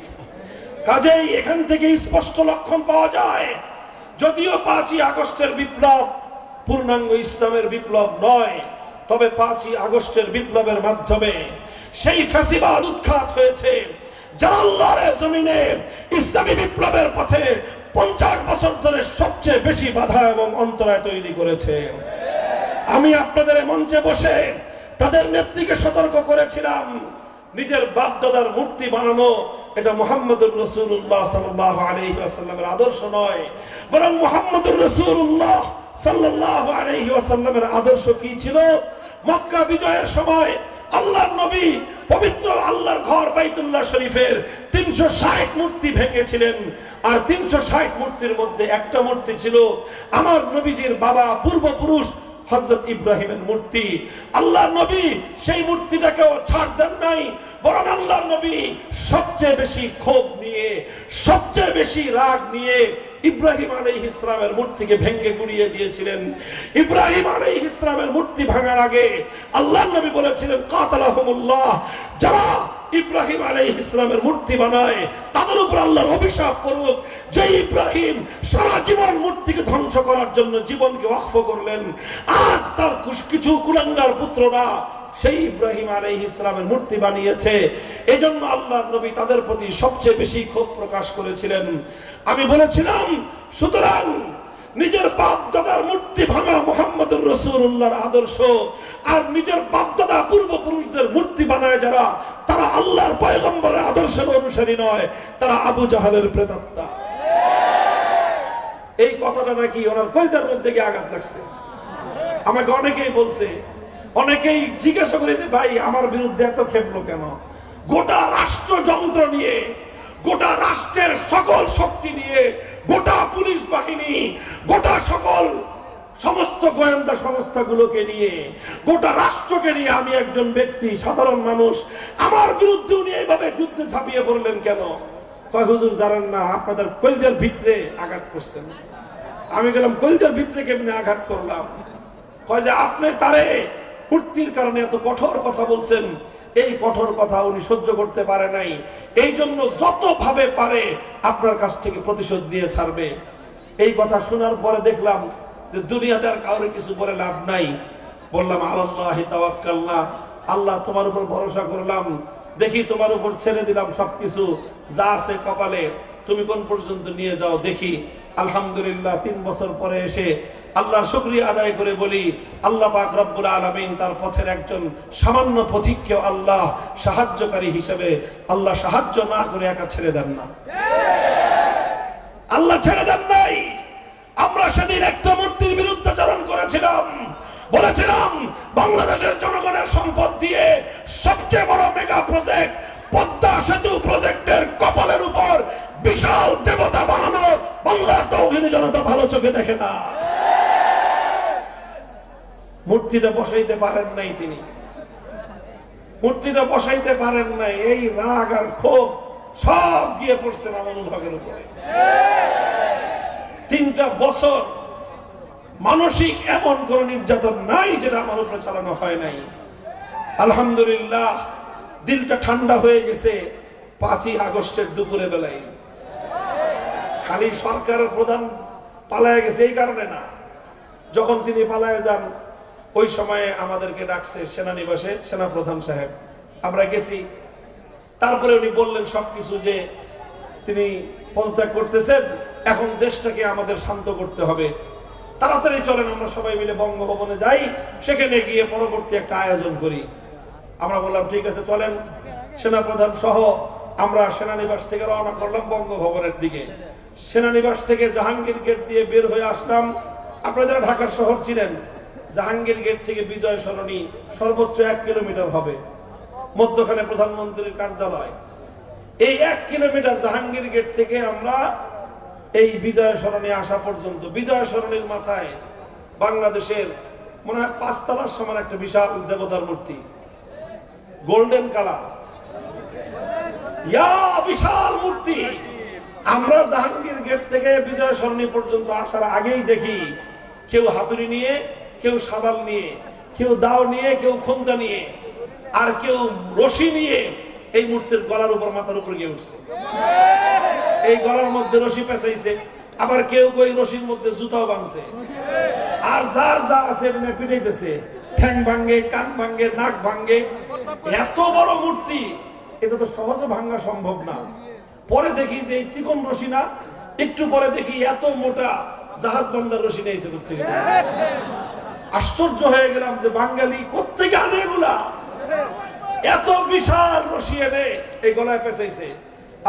কাজেই এখান থেকে স্পষ্ট লক্ষণ পাওয়া যায়, যদিও 5ই আগস্টের বিপ্লব পূর্ণাঙ্গ ইসলামের বিপ্লব নয়, তবে 5ই আগস্টের বিপ্লবের মাধ্যমে সেই ফ্যাসিবাদ উৎখাত হয়েছে যারা আল্লাহর জমিনে ইসলামী বিপ্লবের পথে 50 বছর ধরে সবচেয়ে বেশি বাধা এবং অন্তরায় তৈরি করেছে। আমি আপনাদের মঞ্চে বসে তাদের নেত্রীকে সতর্ক করেছিলাম, নিজের বাপ দাদার মূর্তি বানানো এটা মুহাম্মদুর রাসূলুল্লাহ সাল্লাল্লাহু আলাইহি ওয়াসাল্লামের আদর্শ নয়, বরং মুহাম্মদুর রাসূলুল্লাহ সাল্লাল্লাহু আলাইহি ওয়াসাল্লামের আদর্শ কি ছিল? মক্কা বিজয়ের সময় আল্লাহর নবী পবিত্র আল্লাহর ঘর বাইতুল্লাহ শরীফের 360 মূর্তি ভেঙেছিলেন। আর 360 মূর্তির মধ্যে একটা মূর্তি ছিল আমার নবীজির বাবা পূর্বপুরুষ হযরত ইব্রাহিমের মূর্তি। আল্লাহর নবী সেই মূর্তিটাকেও ছাড় দেন নাই, বরং আল্লাহর নবী সবচেয়ে বেশি ক্ষোভ নিয়ে, সবচেয়ে বেশি রাগ নিয়ে ইব্রাহিম আলাইহিস সালামের মূর্তিকে ভেঙে গুড়িয়ে দিয়েছিলেন। ইব্রাহিম আলাইহিস সালামের মূর্তি ভাঙার আগে আল্লাহর নবী বলেছিলেন, কাতালাহুমুল্লাহ, যারা ইব্রাহিম আলাইহিস সালামের মূর্তি বানায় তাদের উপর আল্লাহর অভিশাপ পড়ুক। যে ইব্রাহিম সারা জীবন মূর্তিকে ধ্বংস করার জন্য জীবনকে ওয়াকফ করলেন, আজ তার কিছু কুলাঙ্গার পুত্ররা সেই ইব্রাহিম আলাইহিস সালামের মূর্তি বানিয়েছে। এজন্য আল্লাহর নবী তাদের প্রতি সবচেয়ে বেশি ক্ষোভ প্রকাশ করেছিলেন। আমি বলেছিলাম, সুতরাং নিজের বাপ দাদার মূর্তি ভাঙা মুহাম্মদুর রাসূলুল্লাহর আদর্শ, আর নিজের বাপ দাদা পূর্বপুরুষদের মূর্তি বানায় যারা, তারা আল্লাহর পয়গম্বরের আদর্শের অনুসারী নয়, তারা আবু জাহালের প্রেতাত্মা। এই কথাটা নাকি ওনার কলিজার মধ্যে গিয়ে আঘাত লাগছে। আমাকে অনেকেই বলছে, অনেকেই জিজ্ঞাসা করে যে ভাই আমার বিরুদ্ধে এত খেপলো কেন? গোটা রাষ্ট্রযন্ত্র নিয়ে, গোটা রাষ্ট্রের সকল শক্তি নিয়ে, গোটা পুলিশ বাহিনী, গোটা সকল সমস্ত গোয়েন্দা সংস্থাগুলোকে নিয়ে, গোটা রাষ্ট্রকে নিয়ে আমি একজন ব্যক্তি, সাধারণ মানুষ, আমার বিরুদ্ধে উনি এইভাবে যুদ্ধে ঝাঁপিয়ে পড়লেন কেন? কয় হুজুর জানেন না, আপনাদের কলিজার ভিতরে আঘাত করছেন। আমি গেলাম, কলিজার ভিতরে কেমনে আঘাত করলাম? কয় যে আপনি তারে মূর্তির কারণে এত কঠোর কথা বলছেন, এই কঠোর কথা উনি সহ্য করতে পারে নাই, এই জন্য যত ভাবে পারে আপনার কাছ থেকে প্রতিশোধ দিয়ে ছাড়বে। এই কথা শোনার পরে দেখলাম যে দুনিয়াতে আর কাউরে কিছু বলে লাভ নাই। বললাম, আলাল্লাহি তাওয়াক্কালনা, আল্লাহ তোমার উপর ভরসা করলাম, দেখি তোমার উপর ছেড়ে দিলাম সবকিছু, যা আছে কপালে তুমি কোন পর্যন্ত নিয়ে যাও দেখি। আলহামদুলিল্লাহ 3 বছর পরে এসে আল্লাহর শুকরিয়া আদায় করে বলি, আল্লাহ পাক রব্বুল আলামিন তার পথের একজন সামান্য পথিককে আল্লাহ সাহায্যকারী হিসেবে আল্লাহ সাহায্য না করে একা ছেড়ে দেন না। আল্লাহ ছেড়ে দেন নাই। আমরা সেদিন একটা মূর্তির বিরুদ্ধাচরণ করেছিলাম, বলেছিলাম বাংলাদেশের জনগণের সম্পদ দিয়ে সবচেয়ে বড় মেগা প্রজেক্ট পদ্মা সেতু প্রজেক্টের কপালের উপর বিশাল দেবতা বানানো বাংলার তৌহিদি জনতা ভালো চোখে দেখে না। মূর্তিটা বসাইতে পারেন নাই, তিনি মূর্তিটা বসাইতে পারেন নাই। এই রাগ আর ক্ষোভ সব গিয়ে পড়ছে মামুনুল হকের উপরে। 3টা বছর মানসিক এমন কোন নির্যাতন নাই যেটা আমার উপরে চালানো হয় নাই। আলহামদুলিল্লাহ দিলটা ঠান্ডা হয়ে গেছে 5ই আগস্টের দুপুরে বেলায়। খালি সরকারের প্রধান পালায় গেছে এই কারণে না, যখন তিনি পালায় যান ওই সময়ে আমাদেরকে ডাকছে সেনানিবাসে সেনা প্রধান সাহেব, আমরা গেছি। তারপরে উনি বললেন সবকিছু, যে তিনি পদত্যাগ করতেছেন, এখন দেশটাকে আমাদের শান্ত করতে হবে, তাড়াতাড়ি চলেন আমরা সবাই মিলে বঙ্গভবনে যাই, সেখানে গিয়ে পরবর্তী একটা আয়োজন করি। আমরা বললাম ঠিক আছে চলেন। সেনাপ্রধান সহ আমরা সেনানিবাস থেকে রওনা করলাম বঙ্গভবনের দিকে। সেনানিবাস থেকে জাহাঙ্গীর গেট দিয়ে বের হয়ে আসলাম। আপনারা যারা ঢাকার শহর ছিলেন, জাহাঙ্গীর গেট থেকে বিজয় সরণি সর্বোচ্চ 1 কিলোমিটার হবে, মধ্যখানে প্রধানমন্ত্রীর কার্যালয়। এই 1 কিলোমিটার জাহাঙ্গীর গেট থেকে আমরা এই বিজয় সরণি আসা পর্যন্ত, বিজয় সরণির মাথায় বাংলাদেশের মনে হয় 5 তলার সমান একটা বিশাল দেবতার মূর্তি, গোল্ডেন কালার, বিশাল মূর্তি। আমরা জাহাঙ্গীর গেট থেকে বিজয় সরণি পর্যন্ত আসার আগেই দেখি কেউ হাতুড়ি নিয়ে, কেউ শাবাল নিয়ে, কেউ দাও নিয়ে, কেউ খোন্দা নিয়ে, আর কেউ রশি নিয়ে এই মূর্তির গলার উপর মাথার উপর গিয়ে উঠছে। এই গলার মধ্যে রশি পেঁচাইছে, আবার কেউ ওই রশির মধ্যে জুতাও বাঁধছে, আর যার যা আছে পিটাইতেছে, ঠ্যাং ভাঙ্গে, কান ভাঙ্গে, নাক ভাঙ্গে। এত বড় মূর্তি, এটা তো সহজে ভাঙ্গা সম্ভব না। পরে দেখি যে এই চিকন রশি না, একটু পরে দেখি এত মোটা জাহাজ বান্দার রশি নিয়েছে কোথেকে। আশ্চর্য হয়ে গেলাম যে বাঙালি কোথেকে আনে এগুলা, এত বিশাল রশি এনে এই গলায় পেঁচাইছে,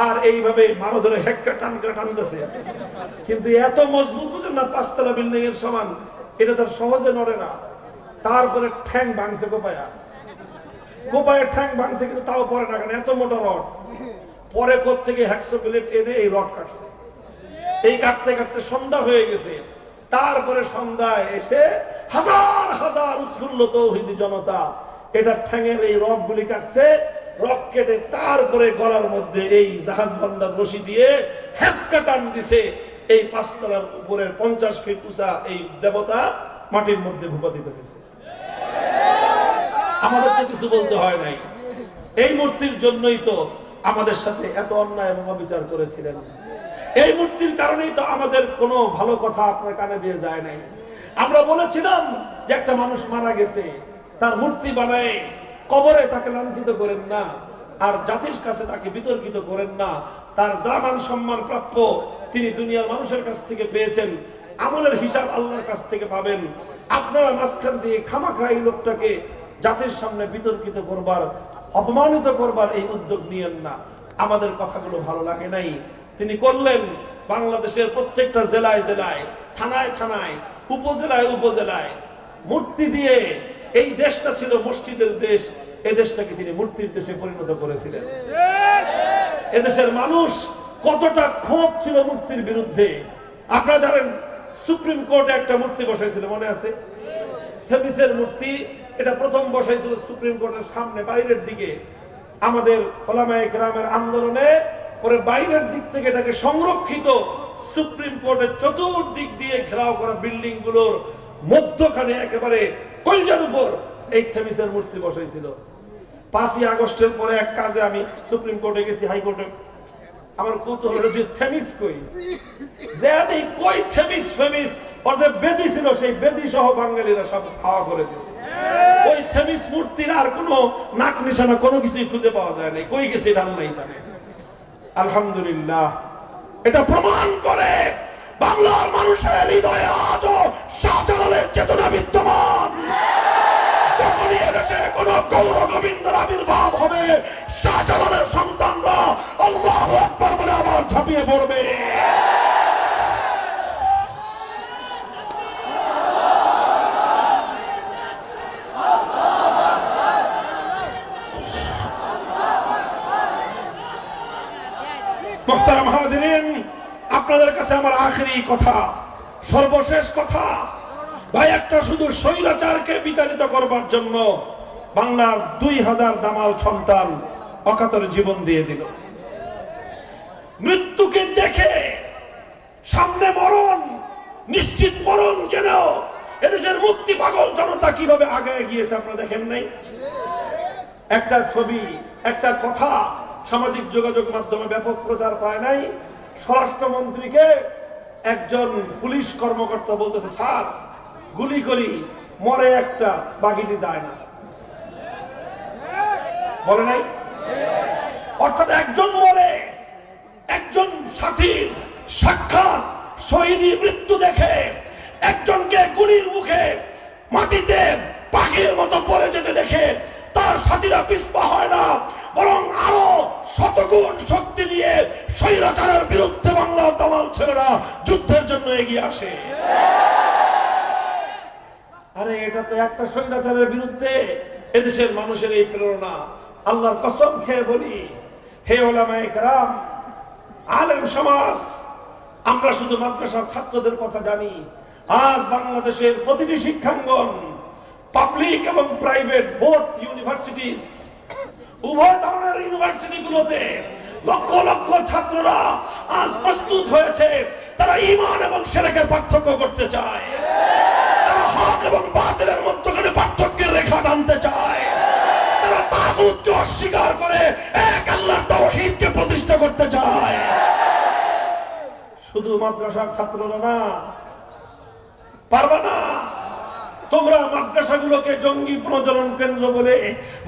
আর এইভাবে মারো ধরে হেক্কা টান করে টানতেছে। কিন্তু এত মজবুত, বুঝেন না, 5 তলা বিল্ডিং এর সমান, এটা তার সহজে নড়ে না। তারপরে ঠ্যাং ভাঙছে, কোপায়ের ঠ্যাং ভাঙছে, কিন্তু তাও পরে না, কেন এত মোটা রড। পরে কোত্থেকে হ্যাকসো প্লেট এনে এই রড কাটছে। এই কাটতে কাটতে সন্ধ্যা হয়ে গেছে। তারপরে সন্ধ্যায় এসে হাজার হাজার উৎফুল্ল তৌহিদি জনতা এটা ঠ্যাঙের এই রড গুলি কাটছে, রড কেটে তারপরে গলার মধ্যে এই জাহাজ বান্দার রশি দিয়ে হেঁচকা টান দিছে। এই 5 তলার উপরের 50 ফিট উঁচা এই দেবতা মাটির মধ্যে ভূপাতিত হয়েছে। আমাদের তো কিছু বলতে হয় নাই। এই মূর্তির জন্যই তো আমাদের সাথে এত অন্যায় এবং অবিচার করেছিলেন। এই মূর্তির কারণেই তো আমাদের কোনো ভালো কথা আপনার কানে দিয়ে যায় নাই। আমরা বলেছিলাম যে একটা মানুষ মারা গেছে, তার মূর্তি বানায় কবরে তাকে লাঞ্ছিত করেন না, আর জাতির কাছে তাকে বিতর্কিত করেন না। তার যা মান সম্মান প্রাপ্য তিনি দুনিয়ার মানুষের কাছ থেকে পেয়েছেন, আমলের হিসাব আল্লাহর কাছ থেকে পাবেন। আপনারা মাঝখান দিয়ে খামাখা এই লোকটাকে জাতির সামনে বিতর্কিত করবার, অপমানিত করবার এই উদ্যোগ নিয়েন না। আমাদের কথাগুলো ভালো লাগে নাই। তিনি করলেন বাংলাদেশের প্রত্যেকটা জেলায় জেলায়, থানায় থানায়, উপজেলায় উপজেলায় মূর্তি দিয়ে। এই দেশটা ছিল মসজিদের দেশ, এই দেশটাকে তিনি মূর্তির দেশে পরিণত করেছিলেন। এদেশের মানুষ কতটা ক্ষোভ ছিল মূর্তির বিরুদ্ধে। আপনারা জানেন সুপ্রিম কোর্টে একটা মূর্তি বসাইছিল, মনে আছে? থেমিসের মূর্তি। এটা প্রথম বসাইছিল সুপ্রিম কোর্টের সামনে বাইরের দিকে। আমাদের ওলামায়ে কেরামের আন্দোলনে পরে বাইরের দিক থেকে এটাকে সংরক্ষিত সুপ্রিম কোর্টের চতুর্দিক দিয়ে ঘেরাও করা বিল্ডিং গুলোর মধ্যখানে একেবারে কলজার উপর এই থেমিসের মূর্তি বসাইছিল। 5ই আগস্টের পরে এক কাজে আমি সুপ্রিম কোর্টে গেছি, হাইকোর্টে। আমার কৌতূহল হলো যে থেমিস কই, যে কই থেমিস ফেমিস, অর্থাৎ বেদি ছিল, সেই বেদি সহ বাঙালিরা সব খাওয়া করে দিয়েছে। ওই থেমিস মূর্তির আর কোনো নাক নিশানা কোনো কিছুই খুঁজে পাওয়া যায় নাই, কই গেছে এটা আল্লাহই জানে। আলহামদুলিল্লাহ, এটা প্রমাণ করে বাংলার মানুষের হৃদয়ে আজও শাহজালালের চেতনা বিদ্যমান। যখনই এদেশে কোন গৌর গোবিন্দের আবির্ভাব হবে, শাহজালালের সন্তানরা আল্লাহু আকবার বলে আবার ঝাঁপিয়ে পড়বে। মুহতারাম হাজিরিন, আপনাদের কাছে আমার আখেরি কথা, সর্বশেষ কথা। ভাই, একটা শুধু স্বৈরাচারকে বিতাড়িত করবার জন্য বাংলার 2000 দামাল সন্তান অকাতরে জীবন দিয়ে দিল। মৃত্যুকে দেখে সামনে মরণ, নিশ্চিত মরণ জেনেও এদেশের মুক্তি পাগল জনতা কিভাবে আগায় গিয়েছে আপনারা দেখেন নাই? একটা ছবি, একটা কথা সামাজিক যোগাযোগ মাধ্যমে ব্যাপক প্রচার পায় নাই? স্বরাষ্ট্রমন্ত্রীকে একজন পুলিশ কর্মকর্তা বলতেছে, স্যার গুলি করি, মরে একটা, বাকিটি যায় না। বলে নাই? অর্থাৎ একজন মরে, একজন সাথীর সাক্ষাৎ শহীদী মৃত্যু দেখে একজনকে গুলির মুখে মাটিতে পাখির মতো পড়ে যেতে দেখে তার সাথীরা পিছপা হয় না, বরং আরো শতগুণ শক্তি নিয়ে স্বৈরাচারের বিরুদ্ধে বাংলার দামাল ছেলেরা যুদ্ধের জন্য এগিয়ে আসে। আরে এটা তো একটা স্বৈরাচারের বিরুদ্ধে এদেশের মানুষের এই প্রেরণা। আল্লাহর কসম খেয়ে বলি, হে ওলামায়ে কেরাম, আলেম সমাজ, আমরা শুধু মাদ্রাসার ছাত্রদের কথা জানি। আজ বাংলাদেশের প্রতিটি শিক্ষাঙ্গন, পাবলিক এবং প্রাইভেট বোথ ইউনিভার্সিটিজ, উভয় ধরনের ইউনিভার্সিটি গুলোতে লক্ষ লক্ষ ছাত্ররা আজ প্রস্তুত হয়েছে। তারা ঈমান এবং শিরকের পার্থক্য করতে চায়, তারা হক এবং বাতিলের মধ্যখানে পার্থক্যের রেখা টানতে চায়, তারা তাগুতকে অস্বীকার করে এক আল্লাহর তাওহীদকে প্রতিষ্ঠা করতে চায়। শুধু মাদ্রাসার ছাত্ররা না, পারবে না। তোমরা মাদ্রাসাগুলোকে জঙ্গি প্রজনন কেন্দ্র বলে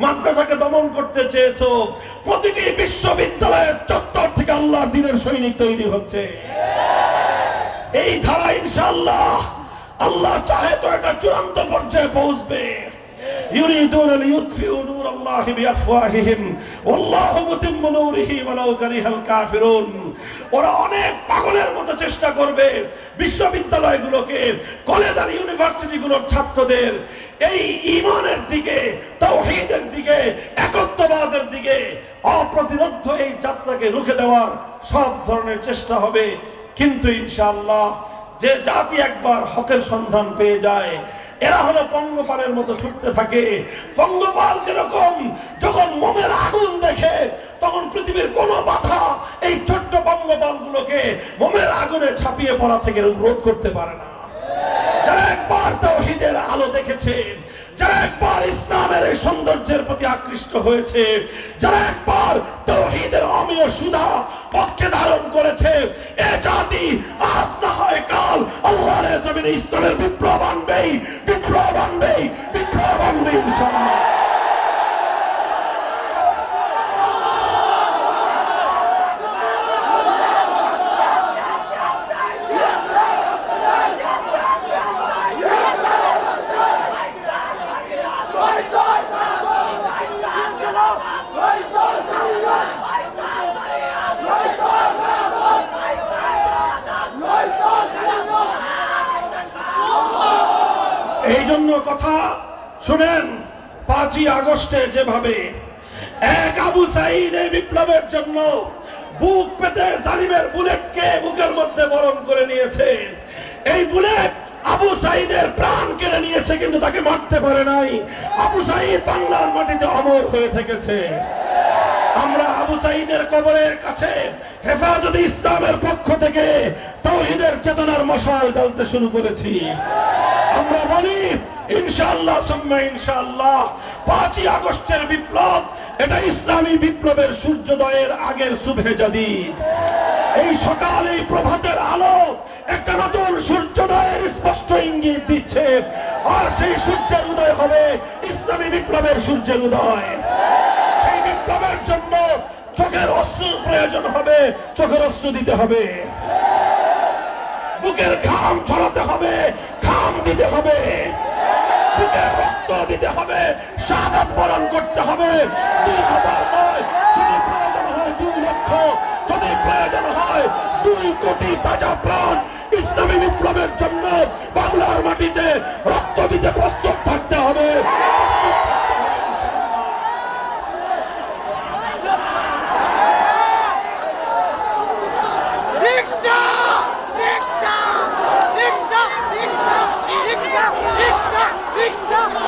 মাদ্রাসাকে দমন করতে চেয়েছো। প্রতিটি বিশ্ববিদ্যালয়ের চত্বর থেকে আল্লাহর দ্বীনের সৈনিক তৈরি হচ্ছে। এই ধারা ইনশাআল্লাহ আল্লাহ চাহে তো এটা চূড়ান্ত পর্যায়ে পৌঁছবে। ইউরিদুনা লিইউতফিউ নূরাল্লাহি বিআফওয়াহিহিম ওয়াল্লাহু মুতিম্মু নূরিহি ওয়ালাউ কারিহাল কাফিরুন। ওরা অনেক পাগলের মতো চেষ্টা করবে বিশ্ববিদ্যালয়গুলোকে, কলেজ আর ইউনিভার্সিটিগুলোর ছাত্রদের এই ঈমানের দিকে, তাওহীদের দিকে, একত্ববাদের দিকে অপ্রতিরোধ্য এই যাত্রাকে রুখে দেওয়ার সব ধরনের চেষ্টা হবে। কিন্তু ইনশাআল্লাহ যে জাতি একবার হকের সন্ধান পেয়ে যায়, এরা হলো পঙ্গপালের মতো ছুটতে থাকে। পঙ্গপাল যেরকম যখন মোমের আগুন দেখে, তখন পৃথিবীর কোনো বাধা এই ছোট্ট পঙ্গপাল গুলোকে মোমের আগুনে ঝাঁপিয়ে পড়া থেকে রোধ করতে পারে না। যারা একবার তাওহীদের আলো দেখেছে, যারা একবার ইসলামের এই সৌন্দর্যের প্রতি আকৃষ্ট হয়েছে, যারা একবার তাওহীদের অমীয় সুধা পক্ষে ধারণ করেছে, এ জাতি আজ না হয় কাল আল্লাহর জমিনে ইসলামের বিপ্লব আনবেই, বিপ্লব আনবেই, বিপ্লব আনবে ইনশাআল্লাহ। এই জন্য কথা শুনেন, 5ই আগস্টে যেভাবে এক আবু সাঈদ এই বিপ্লবের জন্য বুক পেতে জালিমের বুলেটকে বুকের মধ্যে বরণ করে নিয়েছে, এই বুলেট আবু সাঈদের প্রাণ কেড়ে নিয়েছে, কিন্তু তাকে মারতে পারে নাই। আবু সাঈদ বাংলার মাটিতে অমর হয়ে থেকেছে। আমরা আবু সাঈদের কবরের কাছে হেফাজতে ইসলামের পক্ষ থেকে তাওহীদের চেতনার মশাল জ্বালতে শুরু করেছি। আমরা বলি ইনশাআল্লাহ সুম্মা ইনশাআল্লাহ 5ই আগস্টের বিপ্লব, এটা ইসলামী বিপ্লবের সূর্যোদয়ের আগের সুবহে জাদিদ। এই সকাল, এই প্রভাতের আলো একটা নতুন সূর্যোদয়ের স্পষ্ট ইঙ্গিত দিচ্ছে। আর সেই সূর্যের উদয় হবে ইসলামী বিপ্লবের সূর্যের উদয়। সেই বিপ্লবের জন্য চোখের অশ্রুর প্রয়োজন হবে, চোখের অশ্রু দিতে হবে। বুকের ঘাম ছড়াতে হবে, ঘাম দিতে হবে, বুকের রক্ত দিতে হবে, শাহাদাত বরণ করতে হবে। 2000 নয়, যদি প্রয়োজন হয় 2 লক্ষ, যদি প্রয়োজন হয় 2 কোটি তাজা প্রাণ ইসলামী বিপ্লবের জন্য বাংলার মাটিতে রক্ত দিতে প্রস্তুত থাকতে হবে।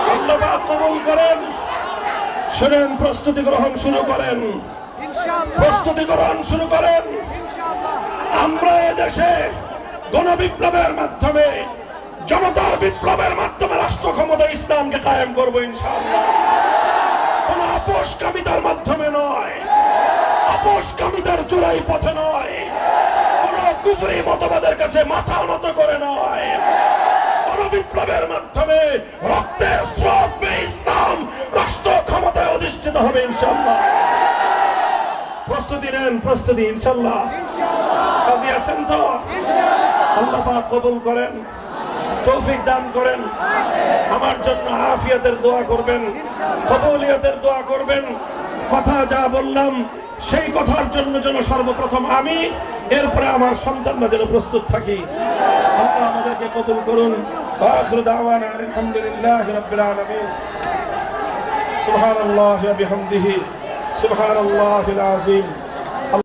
ধন্যবাদ, কবুল করেন। শুনেন, প্রস্তুতি গ্রহণ শুরু করেন, প্রস্তুতি গ্রহণ শুরু করেন। আমরা এদেশে গণবিপ্লবের মাধ্যমে, জনতার বিপ্লবের মাধ্যমে রাষ্ট্র ক্ষমতা ইসলামকে কায়েম করবো ইনশাআল্লাহ। কোন আপোষকামিতার মাধ্যমে নয়, আপোষকামিতার চূড়াই পথে নয়, কোন কুফরি মতবাদের কাছে মাথা নত করে নয়। গণবিপ্লবের মাধ্যমে রক্তের স্রোত বেয়ে ইসলাম রাষ্ট্র ক্ষমতায় অধিষ্ঠিত হবে ইনশাআল্লাহ। প্রস্তুতি নেন, প্রস্তুতি ইনশাআল্লাহ। আপনি আছেন তো? আল্লাহ পাক কবুল করেন, তৌফিক দান করেন। আমার জন্য আফিয়াতের দোয়া করবেন, কবুলিয়তের দোয়া করবেন। কথা যা বললাম সেই কথার জন্য যেন সর্বপ্রথম আমি, এরপরে আমার সন্তানরা যেন প্রস্তুত থাকি। আল্লাহ আমাদেরকে কবুল করুন। আখিরু দাওয়ানা আলহামদুলিল্লাহি রাব্বিল আলামিন। সুবহানাল্লাহি ওয়া বিহামদিহি সুবহানাল্লাহিল আযীম।